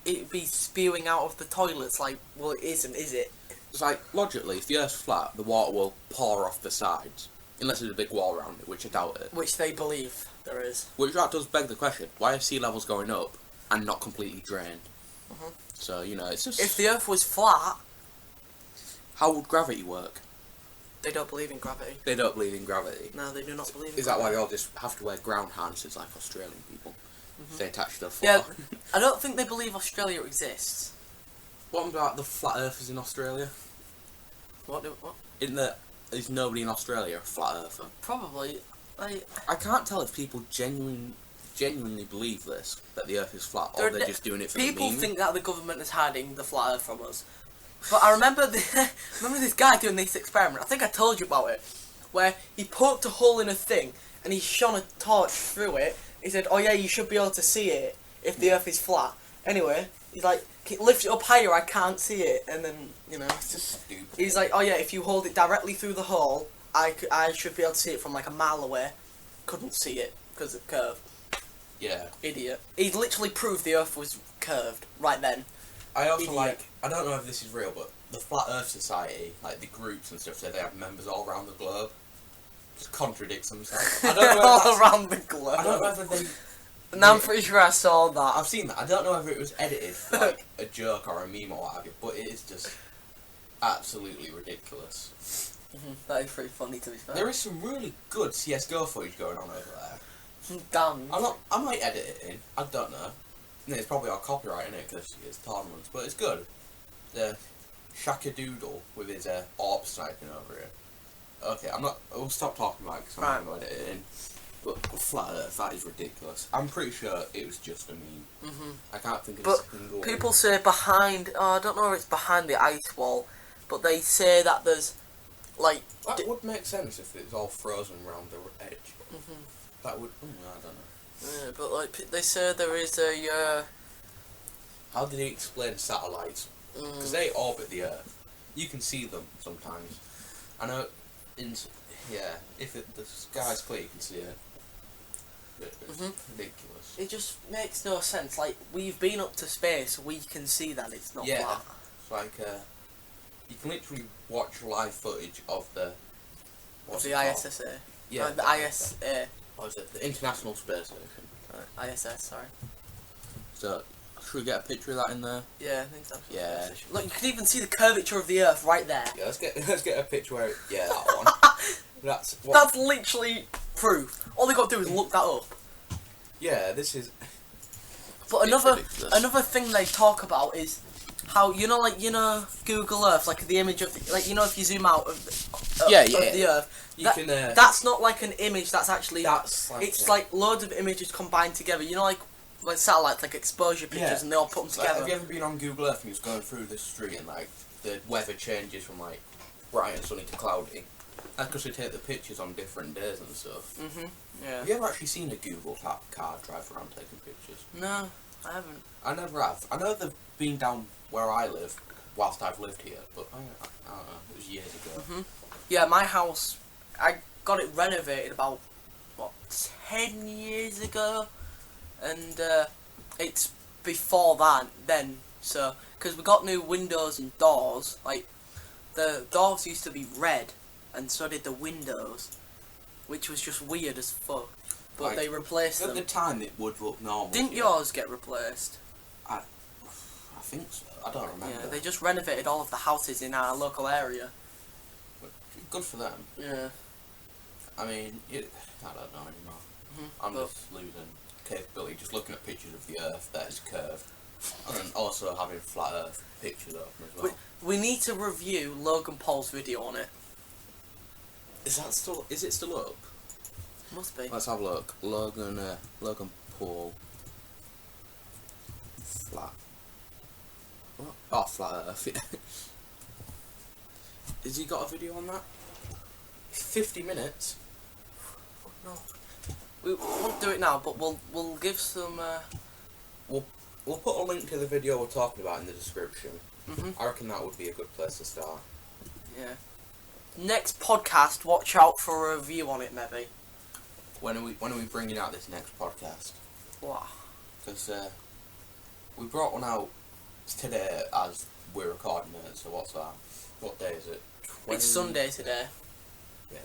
it'd be spewing out of the toilets. Like, well, it isn't, is it? it's like, logically, if the Earth's flat, the water will pour off the sides. Unless there's a big wall around it, which I doubt it. Which they believe there is. Which that does beg the question, why are sea levels going up and not completely drained? Mhm. So, you know, it's just... If the Earth was flat, How would gravity work? they don't believe in gravity. They don't believe in gravity. No, they do not believe in Is that why gravity. they all just have to wear ground harnesses like Australian people? They attach to their foot. Yeah, I don't think they believe Australia exists. What about the flat earthers in Australia? What? Is nobody in Australia a flat earther? Probably. I can't tell if people genuinely believe this, that the earth is flat, or they're just doing it for the People meme. think that the government is hiding the flat Earth from us. But I remember remember this guy doing this experiment. I think I told you about it, where he poked a hole in a thing and he shone a torch through it. He said, "Oh yeah, you should be able to see it if the Earth is flat." Anyway, he's like, "Lift it up higher, I can't see it." And then it's just Stupid. he's like, "Oh yeah, if you hold it directly through the hole, I should be able to see it from like a mile away." Couldn't see it because of the curve. Yeah. Idiot. He literally proved the Earth was curved right then. I also Idiot. I don't know if this is real, but the Flat Earth Society, like the groups and stuff, say they have members all around the globe. Just contradicts themselves. I don't know if All that's- around the globe. I don't know whether they... No, I'm pretty sure I saw that. I've seen that. I don't know whether it was edited for like a joke or a meme or what have you, but it is just absolutely ridiculous. That is pretty funny, to be fair. There is some really good CSGO footage going on over there. Damn. I might edit it in. I don't know. It's probably all copyright in it because it's tournaments, but it's good. The Shaka Doodle with his AWP sniping over here. Okay, we'll stop talking about it because I'm not going to edit it in. But flat Earth, that is ridiculous. I'm pretty sure it was just a meme. I can't think of But a single. people say behind. I don't know if it's behind the ice wall, but they say that there's like. That would make sense if it was all frozen around the edge. That would. I don't know. Yeah, but like they say there is a. How did he explain satellites? Because they orbit the Earth. You can see them sometimes. I know. If the sky's clear, you can see it. It's ridiculous. It just makes no sense. Like, we've been up to space, we can see that it's not flat. It's like, you can literally watch live footage of the ISSA. Yeah. The ISA. What is it? The International Space Station. ISS, sorry. So, should we get a picture of that in there? Yeah, I think so. Yeah. Look, you can even see the curvature of the Earth right there. Yeah, let's get a picture where that one. That's literally proof. All they got to do is look that up. Yeah, this is. But another thing they talk about is how Google Earth, like the image of if you zoom out of the Earth, that's not like an image. That's actually like loads of images combined together. Like satellites, like exposure pictures, and they all put them together. Have you ever been on Google Earth and you're going through the street and like the weather changes from like bright and sunny to cloudy? That's because they take the pictures on different days and stuff. Yeah. Have you ever actually seen a Google car drive around taking pictures? No, I haven't. I never have. I know they've been down where I live whilst I've lived here, but I don't know. It was years ago. Yeah, my house, I got it renovated about 10 years ago, and it's before that then. So, because we got new windows and doors, like the doors used to be red, and so did the windows, which was just weird as fuck. But they replaced them. At the time, it would look normal. Didn't yours get replaced? I think so. I don't remember. Yeah, they just renovated all of the houses in our local area. Good for them. Yeah. I mean, I don't know anymore. I'm just losing capability just looking at pictures of the Earth that is curved, and then also having flat Earth pictures open as well. We need to review Logan Paul's video on it. Is it still up? Must be. Let's have a look. Logan Paul. Flat. What? Oh, flat Earth. Has he got a video on that? 50 minutes. No. We won't do it now, but we'll give some. We'll put a link to the video we're talking about in the description. I reckon that would be a good place to start. Yeah. Next podcast, watch out for a review on it, maybe. When are we bringing out this next podcast? What? Because we brought one out today as we're recording it. So what's that? What day is it? It's Sunday today. Yeah.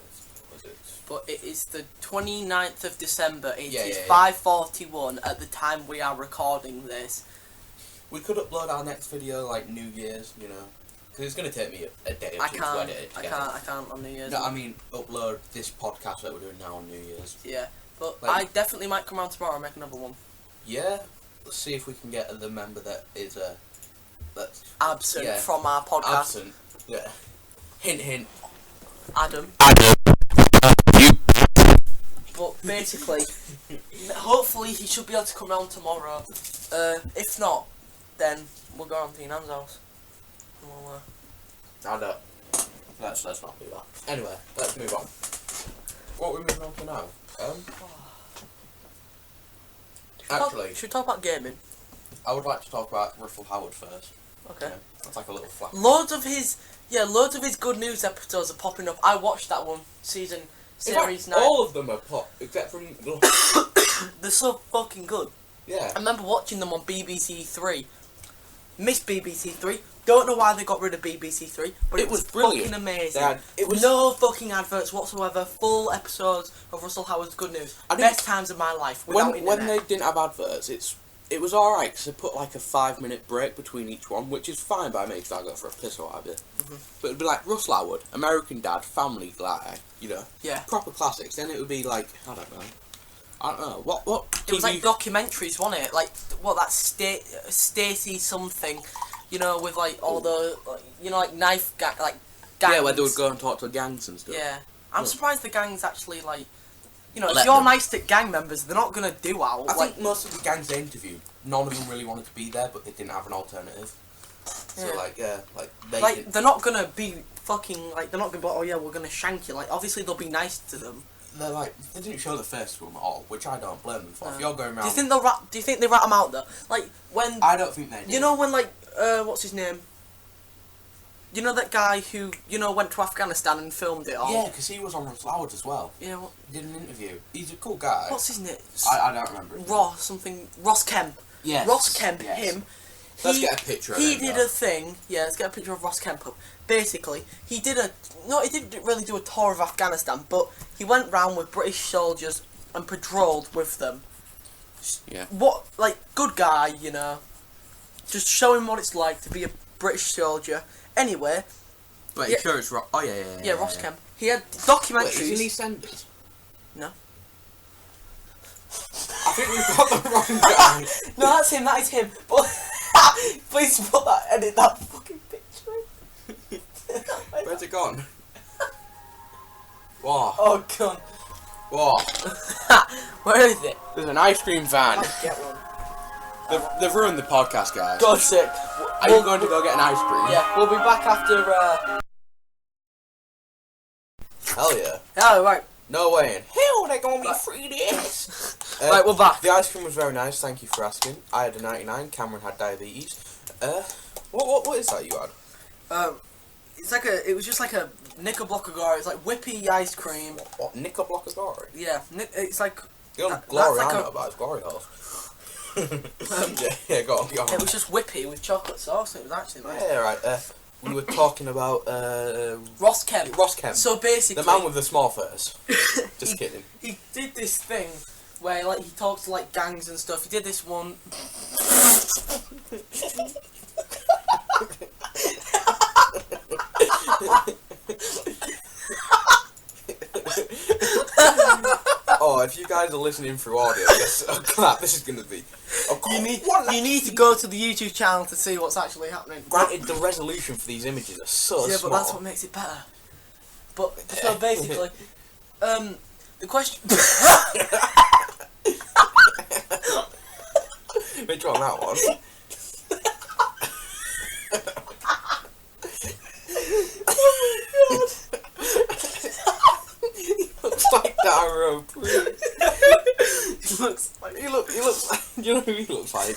Was it? But it is the 29th of December. It is 5:41 at the time we are recording this. We could upload our next video like New Year's, because it's going to take me a day or two to edit it together. I can't on New Year's. No, I mean upload this podcast that we're doing now on New Year's. Yeah, but I definitely might come around tomorrow and make another one. Yeah, let's see if we can get the member that is that's absent from our podcast. Absent. Yeah. Hint, hint. Adam. But basically, hopefully he should be able to come round tomorrow. If not, then we'll go around to Nan's house. I don't. Let's not do that. Anyway, let's move on. What are we moving on to now? Should we talk about gaming? I would like to talk about Russell Howard first. Okay. That's like a little flash. Loads of his good news episodes are popping up. I watched that one, series 9. All of them are pop, except from... They're so fucking good. Yeah. I remember watching them on BBC 3. Missed BBC 3. Don't know why they got rid of BBC 3, but it was brilliant. Fucking amazing. It was no fucking adverts whatsoever. Full episodes of Russell Howard's good news. Best times of my life. When they didn't have adverts, it was alright, because they put like a 5-minute break between each one, which is fine by me, because I go for a piss or whatever. But it'd be like Russell Howard, American Dad, Family Guy, Yeah. Proper classics. Then it would be like, I don't know. What it was like documentaries, wasn't it? Like, Stacey something, with like all the, like knife gangs. Yeah, where they would go and talk to gangs and stuff. Yeah. I'm surprised the gangs actually, like, You know, if you're nice to gang members, they're not gonna do out. I think most of the gangs they interviewed, none of them really wanted to be there, but they didn't have an alternative. So they're not gonna be fucking like they're not gonna be like, oh yeah, we're gonna shank you. Like obviously they'll be nice to them. They're like they didn't show the face to them at all, which I don't blame them for. If you're going around, do you think they rat them out though? Like when I don't think they do. You know when like what's his name? You know that guy who went to Afghanistan and filmed it all? Yeah, because he was on Russ Howard as well. Yeah, he did an interview. He's a cool guy. What's his name? I don't remember. Ross Kemp. Yes. Ross Kemp. Yes. Him. Let's get a picture of him. He did a thing. Yeah, let's get a picture of Ross Kemp up. Basically, he didn't really do a tour of Afghanistan, but he went round with British soldiers and patrolled with them. Yeah. Good guy, just showing what it's like to be a British soldier. Anyway. But yeah. Sure it's Ross. Oh yeah. Yeah, Ross Kemp. He had documentaries. Wait, isn't he EastEnders? No. I think we've got the wrong guy. No, that's him. That is him. But please edit that fucking picture. Where's it gone? Wow. Oh god. Wow. Where is it? There's an ice cream van. Get one. They've ruined the podcast, guys. God's sake. Are you going to go get an ice cream? Yeah, we'll be back after. Hell yeah. Oh right. No way in hell they're gonna be free this. Right, we're back. The ice cream was very nice. Thank you for asking. I had a 99. Cameron had diabetes. What is that you had? It was just like a Knickerbocker Glory. It's like whippy ice cream. What Knickerbocker Glory? Yeah, it's like. The only glory I know about is Glory Holes. yeah, go on. It was just whippy with chocolate sauce. It was actually nice. Yeah, right. We were talking about Ross Kemp. Ross Kemp. So basically, the man with the small face. Just kidding. He did this thing where he talks to gangs and stuff. He did this one. Oh, if you guys are listening through audio, this is gonna be. You need to go to the YouTube channel to see what's actually happening. Granted, the resolution for these images are so small. But that's what makes it better. But so basically, the question. Which one? That one. Like Darrow, please. He looks like. You know who he looks like?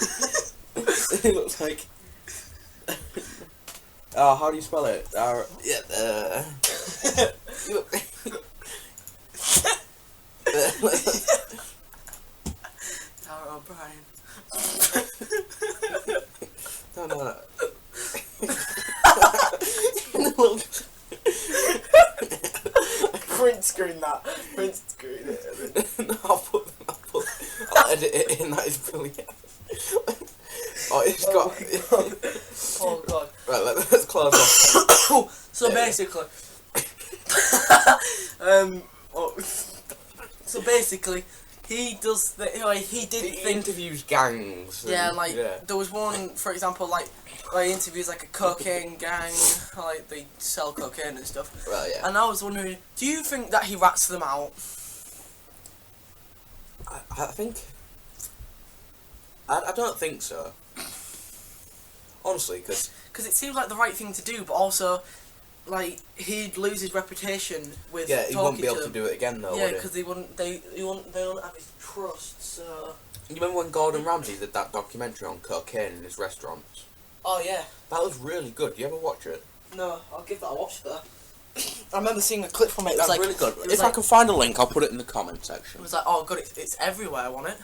He looks like. Oh, how do you spell it? Darrow. Yeah. You look. Darrow O'Brien. No. Print screen that. Print screen it. No, I'll edit it in. That is brilliant. Oh, it's got. Oh god. Right, let's close off. So basically, so basically, he does he interviews gangs. There was one, for example, where he interviews a cocaine gang, they sell cocaine and stuff. Well, yeah. And I was wondering, do you think that he rats them out? I think. I don't think so. Honestly, because it seems like the right thing to do, but also, he'd lose his reputation with. Yeah, he won't be able to do it again, though. Yeah, because they wouldn't have his trust. So. You remember when Gordon Ramsay did that documentary on cocaine in his restaurants? Oh yeah. That was really good. Do you ever watch it? No, I'll give that a watch though. I remember seeing a clip from it. It was really good. If I can find a link, I'll put it in the comment section. It was oh god, it's everywhere, wasn't it?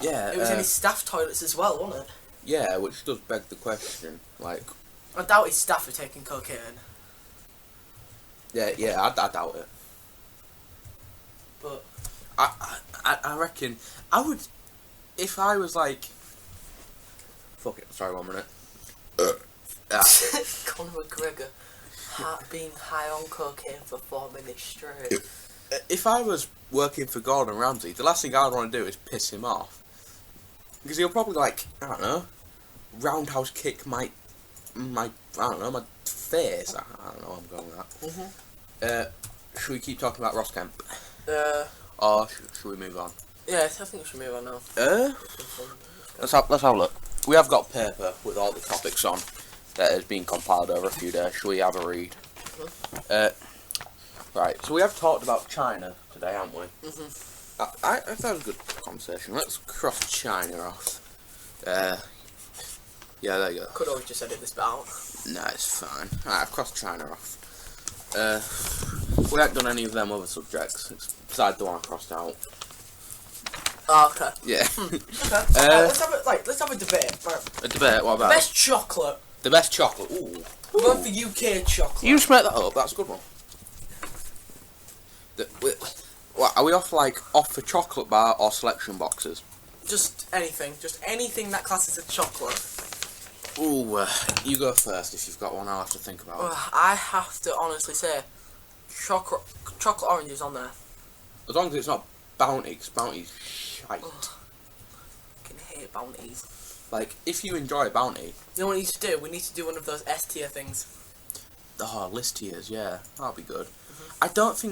Yeah. It was in his staff toilets as well, wasn't it? Yeah, which does beg the question, I doubt his staff are taking cocaine. Yeah, I doubt it. But I reckon I would, if I was fuck it. Sorry, 1 minute. Conor McGregor being high on cocaine for 4 minutes straight. If I was working for Gordon Ramsay, the last thing I'd want to do is piss him off. Because he'll probably, I don't know, roundhouse kick my face. I don't know, I'm going with that. Mm-hmm. Should we keep talking about Ross Kemp? Or should we move on? Yeah, I think we should move on now. Let's have a look. We have got paper with all the topics on that has been compiled over a few days. Shall we have a read? Right, so we have talked about China today, haven't we? I thought it was a good conversation. Let's cross China off. Yeah, there you go. Could always just edit this bit out. No, it's fine. Alright, I've crossed China off. We haven't done any of them other subjects, besides the one I crossed out. Oh, okay. Yeah. Okay. Let's have a debate. Right. A debate, what about? Best chocolate. The best chocolate. Ooh. We're going for UK chocolate. You just made that up, that's a good one. What, are we off the chocolate bar or selection boxes? Just anything that classes as chocolate. Ooh, you go first if you've got one. I'll have to think about it. I have to honestly say, chocolate oranges on there. As long as it's not Bounty, because Bounty's shite. I can hate bounties. Like, if you enjoy Bounty... You know what we need to do? We need to do one of those S tier things. Oh, list tiers, yeah. That'll be good. I don't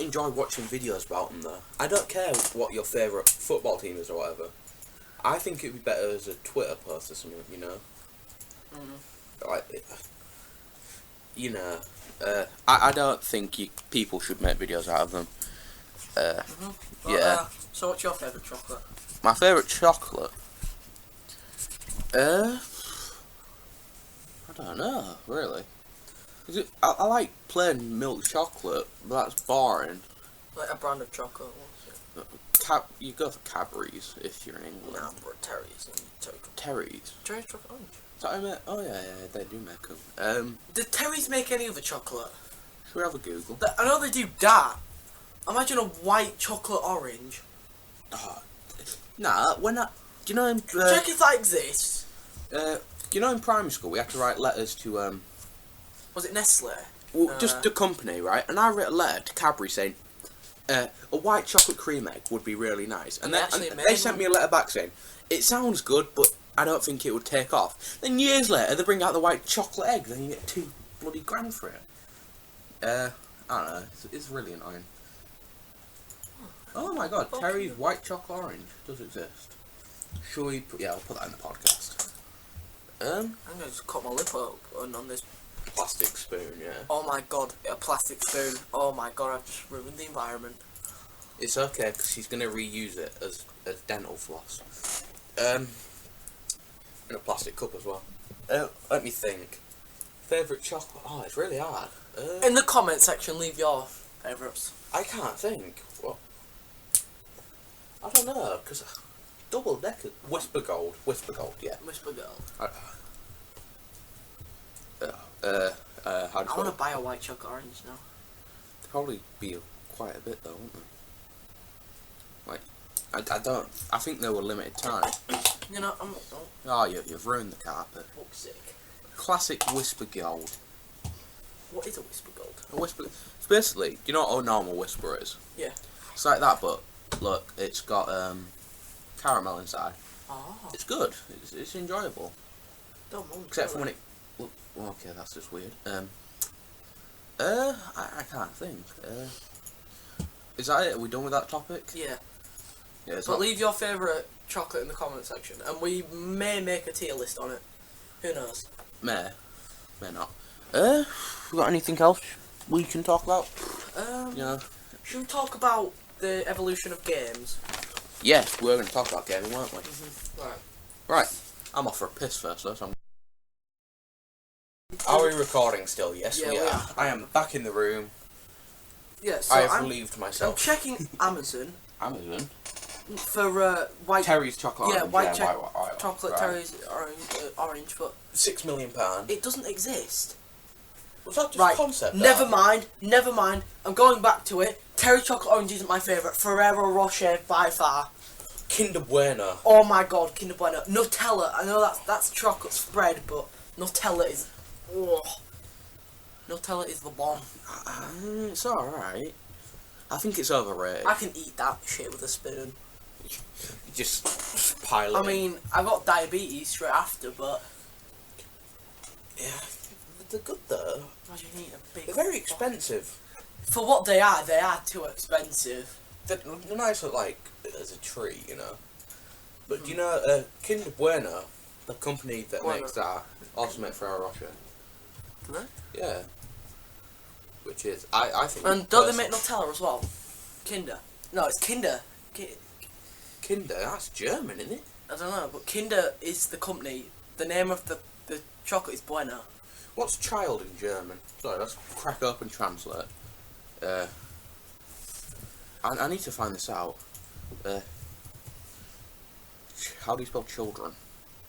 enjoy watching videos about them, though. I don't care what your favourite football team is or whatever. I think it'd be better as a Twitter post or something, you know? I don't think people should make videos out of them. Yeah. So what's your favourite chocolate? My favourite chocolate? I don't know, really. I like plain milk chocolate, but that's boring. Like a brand of chocolate, what's it? You go for Cadbury's if you're in England. Nah, bro, Terry's. Terry's? Terry's chocolate orange. Is that what I meant? Oh yeah, they do make them. Did Terry's make any other chocolate? Should we have a Google? I know they do that. Imagine a white chocolate orange. Nah, when I... Do you know in... Check if that exists. You know in primary school we had to write letters to... Was it Nestle? Well, just the company, right? And I wrote a letter to Cadbury saying... a white chocolate cream egg would be really nice. And they sent me a letter back saying... It sounds good, but I don't think it would take off. Then years later, they bring out the white chocolate egg, then you get $2 bloody grand for it. I don't know, it's really annoying. Oh my god, Terry's white chocolate orange does exist. Shall we put... Yeah, I'll put that in the podcast. I'm gonna just cut my lip up on this Plastic spoon, yeah. Oh my god, a plastic spoon. Oh my god, I've just ruined the environment. It's okay, because she's going to reuse it as dental floss. In a plastic cup as well. Let me think. Favourite chocolate? Oh, it's really hard. In the comment section, leave your favourites. I can't think. What? I don't know, because... Double decker. Whisper Gold, yeah. Whisper Gold. I want to buy a white chocolate orange now. Probably be quite a bit though, wouldn't they? Like, I think they were limited time. You know, Oh, you've ruined the carpet. Fuck's sake. Classic Whisper Gold. What is a Whisper Gold? A whisper. It's basically, you know what a normal whisper is? Yeah. It's like that, but look, it's got caramel inside. Oh. It's good. It's enjoyable. Don't mind. Except for when it. Well, okay, that's just weird. I can't think. Is that it? Are we done with that topic? Yeah. Yeah. But leave your favourite chocolate in the comment section, and we may make a tier list on it. Who knows? May not. We got anything else we can talk about? Yeah. Should we talk about the evolution of games? Yes, we were going to talk about gaming, weren't we? Right. I'm off for a piss first, though. So Are we recording still? Yes, Yeah, we we are. are. I am back in the room. Yeah. So I have I'm relieved I'm myself. checking Amazon Amazon. for white. Terry's chocolate. Yeah, orange. white white chocolate right. Terry's orange, but £6 million. it doesn't exist. Was that just Right. a concept? Never mind. I'm going back to it. Terry chocolate orange isn't my favourite. Ferrero Rocher by far. Kinder Bueno. Oh my god, Kinder Bueno. Nutella. I know that's chocolate spread, but Nutella is. Oh. Nutella is the bomb. It's alright. I think it's overrated. I can eat that shit with a spoon. Just pile it I in. mean, I got diabetes straight after, but. Yeah, they're good though. Imagine eating a big. They're very expensive. For what they are too expensive. They're nice, like, as a treat, you know. But do you know, Kinder Bueno, the company that makes that, also make Ferrero Rocher? Do they? Yeah. Which is, I think... And don't they make Nutella as well? Kinder. No, it's Kinder. Kinder, that's German, isn't it? I don't know, but Kinder is the company. The name of the chocolate is Bueno. What's child in German? Sorry, let's crack up and translate. I need to find this out. How do you spell children?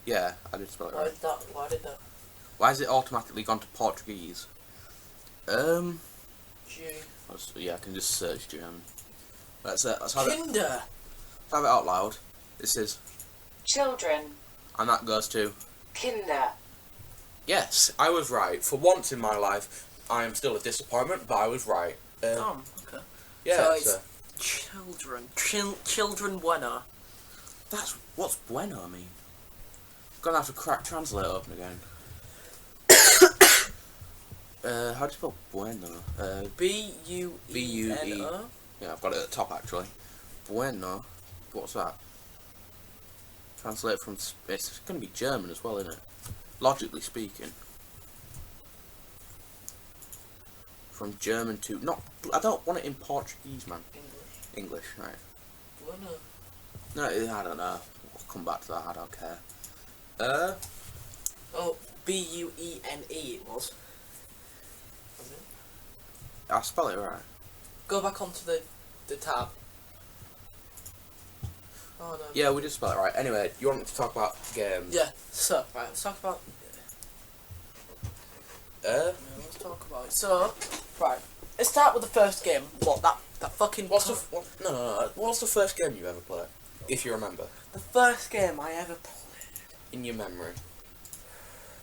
Yeah, I did spell it right. Why did that? Why has it automatically gone to Portuguese? Yeah, I can just search German. Let's have Kinder! Let's have it out loud. This is... Children. And that goes to... Kinder. Yes, I was right. For once in my life, I am still a disappointment, but I was right. Okay. Yeah, so it's children. Children Bueno. What's Bueno mean? Gonna have to crack translate open again. How do you spell Bueno? B-U-E-N-O? Yeah, I've got it at the top actually. Bueno. What's that? Translate from... It's going to be German as well, isn't it? Logically speaking. From German to... I don't want it in Portuguese, man. English, right. Bueno. No, I don't know. We'll come back to that, I don't care. Oh, B-U-E-N-E it was. Was it? I spell it right. Go back onto the tab. Oh no. Yeah, we did spell it right. Anyway, you want to talk about games? Yeah, so, right, let's talk about... let's talk about it. So, right, let's start with the first game. What, that fucking... No. What's the first game you ever played? If you remember. The first game I ever played. In your memory.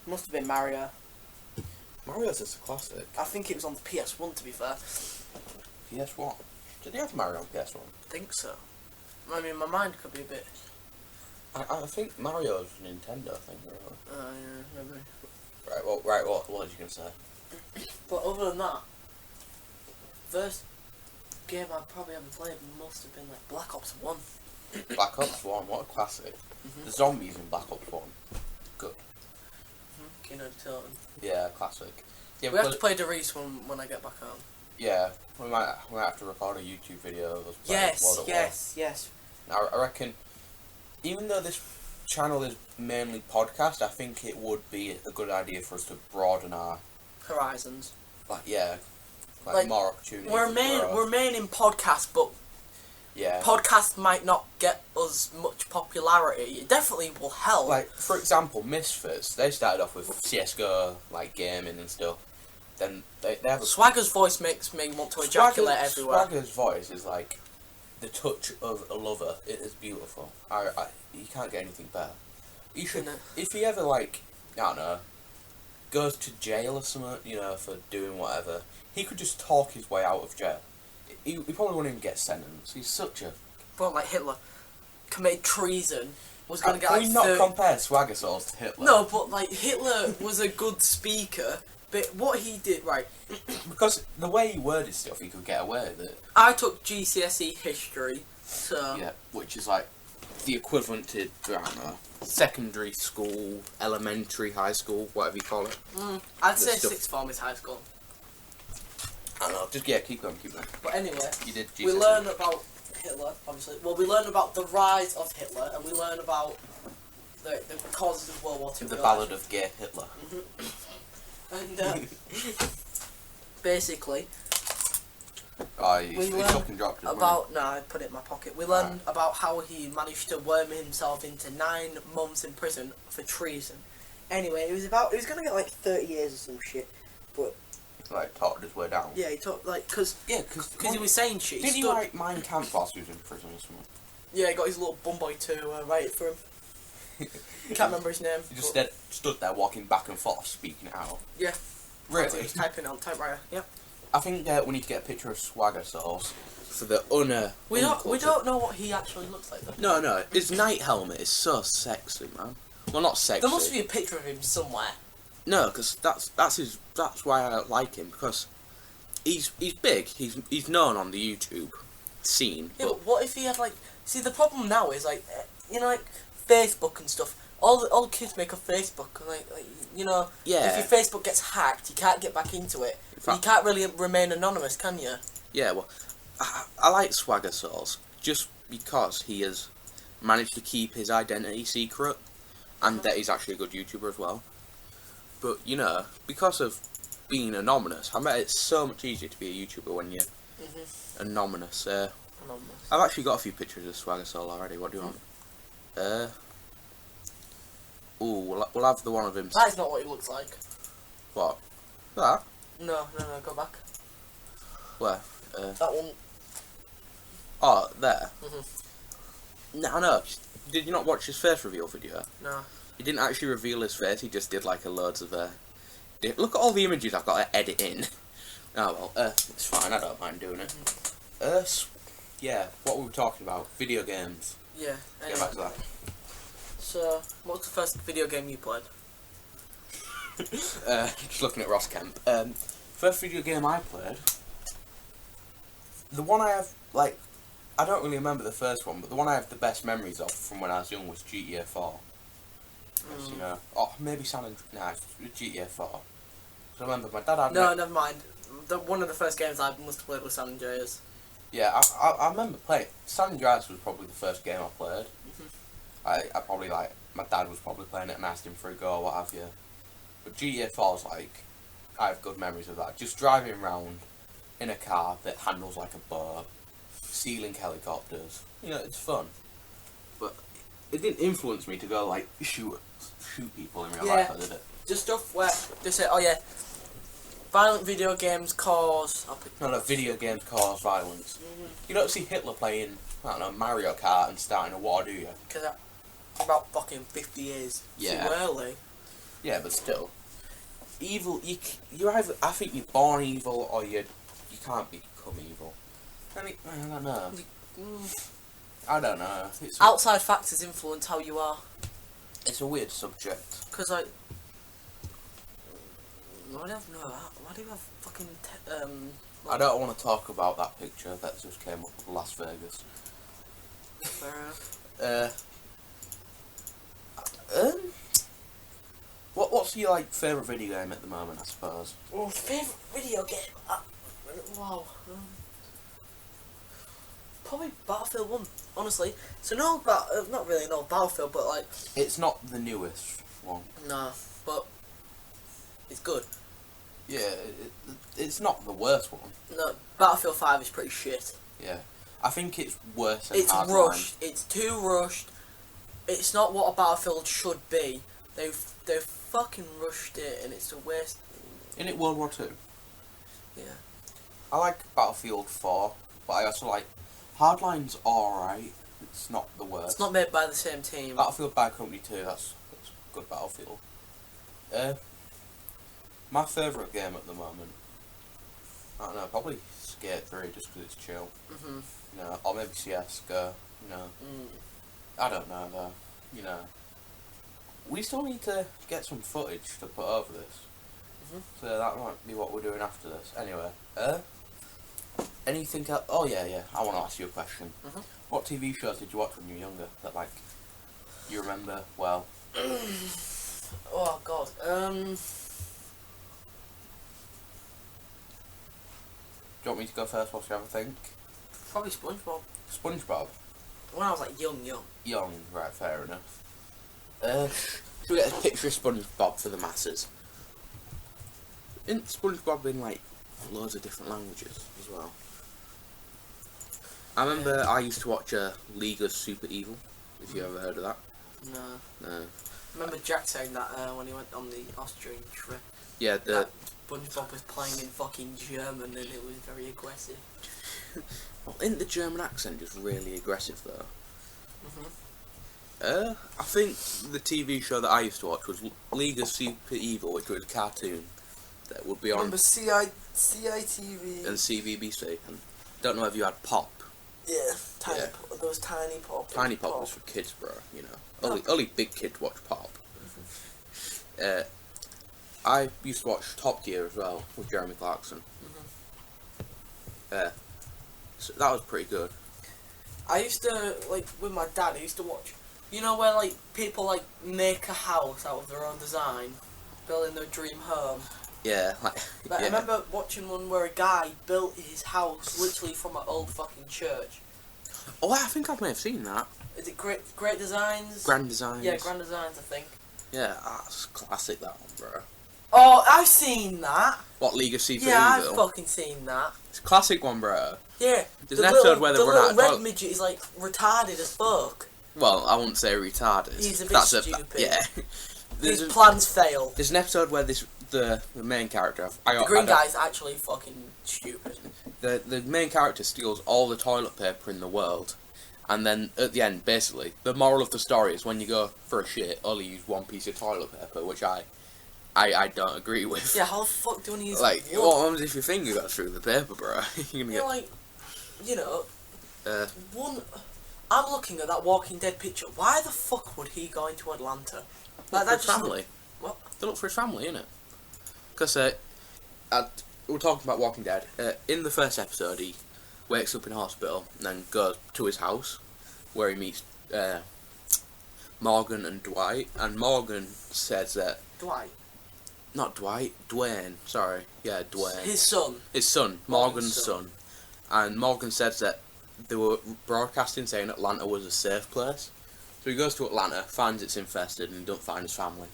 Must have been Mario. Mario's just a classic. I think it was on the PS1 to be fair. PS1? Did they have Mario on PS1? I think so. I mean, my mind could be a bit... I think Mario's Nintendo thing, really. Yeah, maybe. Right, what was you going to say? But other than that, first game I probably ever played must have been like Black Ops 1. Black Ops 1, what a classic. The zombies in Black Ops 1. Good. Kino Tilton. Yeah, classic. Yeah, we have to play Derice when I get back home. Yeah, we might have to record a YouTube video of us playing Yes. Now, I reckon, even though this channel is mainly podcast, I think it would be a good idea for us to broaden our horizons. Like more opportunities. We're main in podcast, but podcast might not get us much popularity. It definitely will help. Like, for example, Misfits, they started off with CSGO, like gaming and stuff. Then they have Swagger's voice makes me want to ejaculate everywhere. Swagger's voice is like the touch of a lover. It is beautiful. You can't get anything better. You should, if he ever I don't know, goes to jail or something, you know, for doing whatever, he could just talk his way out of jail. He probably wouldn't even get sentenced. He's such a... Well, like Hitler committed treason. Was going to get Can we not compare Swagger Souls to Hitler? No, but like Hitler was a good speaker. But what he did, right... Because the way he worded stuff, he could get away with it. I took GCSE history, so... Yeah, which is like the equivalent to, I don't know, secondary school, elementary, high school, whatever you call it. I'd say sixth form is high school. I don't know, just, keep going. But anyway, you did GCSE. We learn about Hitler, obviously. Well, we learn about the rise of Hitler, and we learn about the causes of World War II. The Ballad of Gay Hitler. And basically, we fucking dropped it. No, I put it in my pocket. We learned about how he managed to worm himself into 9 months in prison for treason. Anyway, he was going to get like 30 years or some shit, but like talked his way down. Yeah, he talked because he was saying shit. Did he write Mein Kampf whilst he was in prison or something? Yeah, he got his little bum boy to write it for him. Can't remember his name. He just stood there walking back and forth, speaking it out. Yeah. Really? He was typing on typewriter. Yep. I think we need to get a picture of Swagger Sauce for the We don't know what he actually looks like though. No. His night helmet is so sexy, man. Well, not sexy. There must be a picture of him somewhere. No, because that's why I like him, because he's big. He's known on the YouTube. seen. Yeah, but what if he had like? See, the problem now is like, like Facebook and stuff. All the kids make a Facebook, and like Yeah. if your Facebook gets hacked, you can't get back into it. You can't really remain anonymous, can you? Yeah, well, I like Swagger Sauce just because he has managed to keep his identity secret, and that he's actually a good YouTuber as well. But because of being anonymous, I bet it's so much easier to be a YouTuber when you're anonymous. I've actually got a few pictures of Swagger Soul already. What do you want? We'll have the one of him. That is not what he looks like. What? That? No, go back. Where? That one. Oh, there. No. Did you not watch his face reveal video? No. He didn't actually reveal his face. He just did like loads of. Look at all the images I've got to edit in. Oh well, it's fine. I don't mind doing it. Yeah. What we were talking about? Video games. Yeah. Get back to that. So, what's the first video game you played? Just looking at Ross Kemp. First video game I played. The one I have, I don't really remember the first one, but the one I have the best memories of from when I was young was GTA 4. Maybe GTA 4. I remember my dad had. No, never mind. One of the first games I must have played was San Andreas. Yeah, I remember playing. San Andreas was probably the first game I played. I probably my dad was probably playing it and asked him for a go or what have you. But GTA 4 is I have good memories of that. Just driving around in a car that handles like a boat, stealing helicopters. It's fun. But it didn't influence me to go shoot people in real life, did it? Just stuff where they say, oh yeah, violent video games cause. No, video games cause violence. You don't see Hitler playing, I don't know, Mario Kart and starting a war, do you? Because about fucking 50 years too early. Yeah, but still, evil. You're either, I think you're born evil or you can't become evil. I don't know. I don't know. Outside factors influence how you are. It's a weird subject. Because why do you have fucking I don't want to talk about that picture that just came up of Las Vegas. What's your favourite video game at the moment, I suppose? Oh, favourite video game? Wow. Probably Battlefield 1, honestly. So not really an old Battlefield, but It's not the newest one. Nah, but it's good. Yeah, it's not the worst one. No, Battlefield 5 is pretty shit. Yeah. I think it's worse than It's Hardline. rushed. It's too rushed. It's not what a Battlefield should be. They've fucking rushed it, and it's a waste. Isn't it World War II? Yeah. I like Battlefield 4, but I also like Hardline's alright. It's not the worst. It's not made by the same team. Battlefield Bad Company 2, that's a good Battlefield. My favourite game at the moment, I don't know, probably Skate 3 just because it's chill. Or maybe CS:GO, I don't know though, We still need to get some footage to put over this. So that might be what we're doing after this. Anyway, anything else? Oh yeah, I want to ask you a question. What TV shows did you watch when you were younger that you remember well? Oh god. Do you want me to go first whilst you have a think? Probably SpongeBob. SpongeBob? When I was young. Young, right, fair enough. Should we get a picture of SpongeBob for the masses? Isn't SpongeBob in loads of different languages as well? I remember I used to watch League of Super Evil, if you ever heard of that. No. No. I remember Jack saying that when he went on the Austrian trip. Yeah, that SpongeBob was playing in fucking German and it was very aggressive. Well, isn't the German accent just really aggressive though? I think the TV show that I used to watch was League of Super Evil, which was a cartoon that would be on. Remember CITV and CVBC. And don't know if you had Pop. Yeah, those Tiny Pop. Tiny Pop was for kids, bro. Only big kids watch Pop. I used to watch Top Gear as well with Jeremy Clarkson. So that was pretty good. I used to, like, with my dad, I used to watch, you know, where, like, people, like, make a house out of their own design, building their dream home. Yeah, like, But yeah. I remember watching one where a guy built his house literally from an old fucking church. Oh, I think I may have seen that. Is it Great Designs? Grand Designs. Yeah, Grand Designs, I think. Yeah, that's classic, that one, bro. Oh, I've seen that. What, League of Super Yeah, Evil? I've fucking seen that. It's a classic one, bro. Yeah. There's an episode where they run out of the little red toilet. midget is, like, retarded as fuck. Well, I wouldn't say retarded. He's a bit stupid. Yeah. His plans fail. There's an episode where the main character... The green guy's actually fucking stupid. The main character steals all the toilet paper in the world, and then at the end, basically, the moral of the story is when you go for a shit, only use one piece of toilet paper, which I don't agree with. Yeah, how the fuck do you want to use Like, wood? what happens if your finger goes through the paper, bro? You're gonna You're like, you know, get... I'm looking at that Walking Dead picture. Why the fuck would he go into Atlanta? Look for his family. What? To look for his family, innit? Because we're talking about Walking Dead. In the first episode, he wakes up in hospital and then goes to his house, where he meets Morgan and Dwight. And Morgan says that... Dwight? Not Dwight, Dwayne. Sorry. Yeah, Dwayne. His son. His son. Morgan's son. And Morgan says that they were broadcasting saying Atlanta was a safe place. So he goes to Atlanta, finds it's infested, and don't find his family.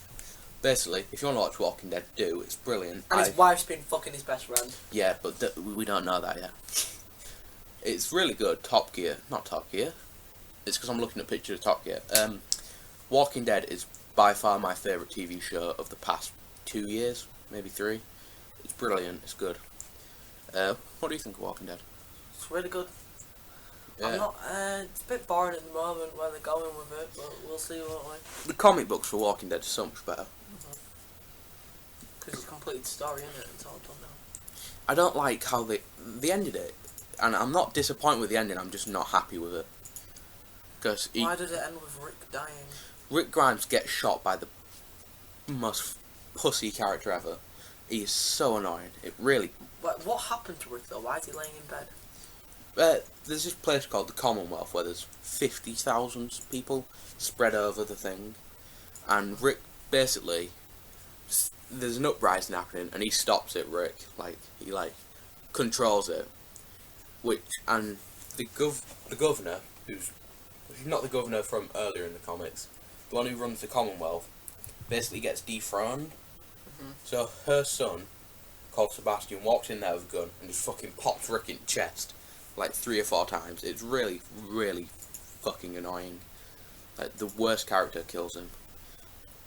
Basically, if you want to watch Walking Dead, do. It's brilliant. And his wife's been fucking his best friend. Yeah, but we don't know that yet. It's really good. Top Gear. Not Top Gear. It's because I'm looking at pictures of Top Gear. Walking Dead is by far my favourite TV show of the past 2 years, maybe 3. It's brilliant. It's good. What do you think of Walking Dead? It's really good. Yeah. I'm not. It's a bit boring at the moment where they're going with it, but we'll see what way. The comic books for Walking Dead are so much better. Because it's a completed story, isn't it? It's all done now. I don't like how they ended it, and I'm not disappointed with the ending. I'm just not happy with it. Because Why did it end with Rick dying? Rick Grimes gets shot by the most pussy character ever. He is so annoying. It really. What happened to Rick though? Why is he laying in bed? There's this place called the Commonwealth where there's 50,000 people spread over the thing, and Rick basically there's an uprising happening, and he stops it. Rick he controls it, and the governor who's not the governor from earlier in the comics, the one who runs the Commonwealth, basically gets dethroned. So her son, called Sebastian, walks in there with a gun and just fucking pops Rick in the chest like 3 or 4 times. It's really, really fucking annoying. Like, the worst character kills him.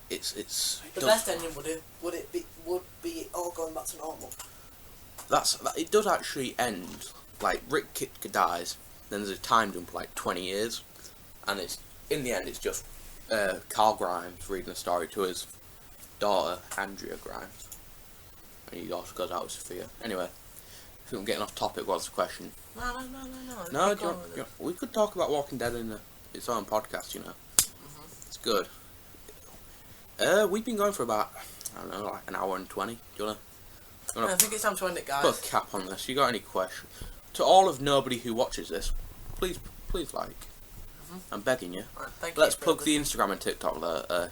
The best ending would be all going back to normal. It does actually end. Like, Rick dies, then there's a time jump of like 20 years, and it's in the end it's just Carl Grimes reading a story to his daughter Andrea Grimes, and he also goes out with Sophia. Anyway, if I'm getting off topic, what's the question? No. We could talk about Walking Dead in its own podcast, you know. It's good. We've been going for about, I don't know, like an hour and 20. Do you wanna I think it's time to end it, guys. put a cap on this? You got any questions? To all of nobody who watches this, please like. I'm begging you. Right, thank Let's you plug the Instagram and TikTok there.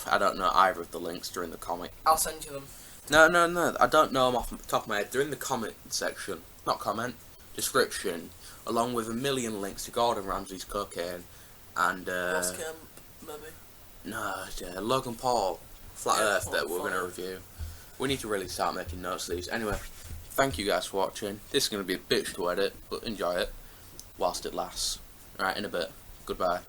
I don't know either of the links during the comic. I'll send you them. No. I don't know them off the top of my head. They're in the comment section. Not comment. Description. Along with a million links to Gordon Ramsay's cocaine. And, Lost Camp, maybe. No, Logan Paul. Flat Earth that we're going to review. We need to really start making notes of these. Anyway, thank you guys for watching. This is going to be a bitch to edit, but enjoy it whilst it lasts. Alright, in a bit. Goodbye.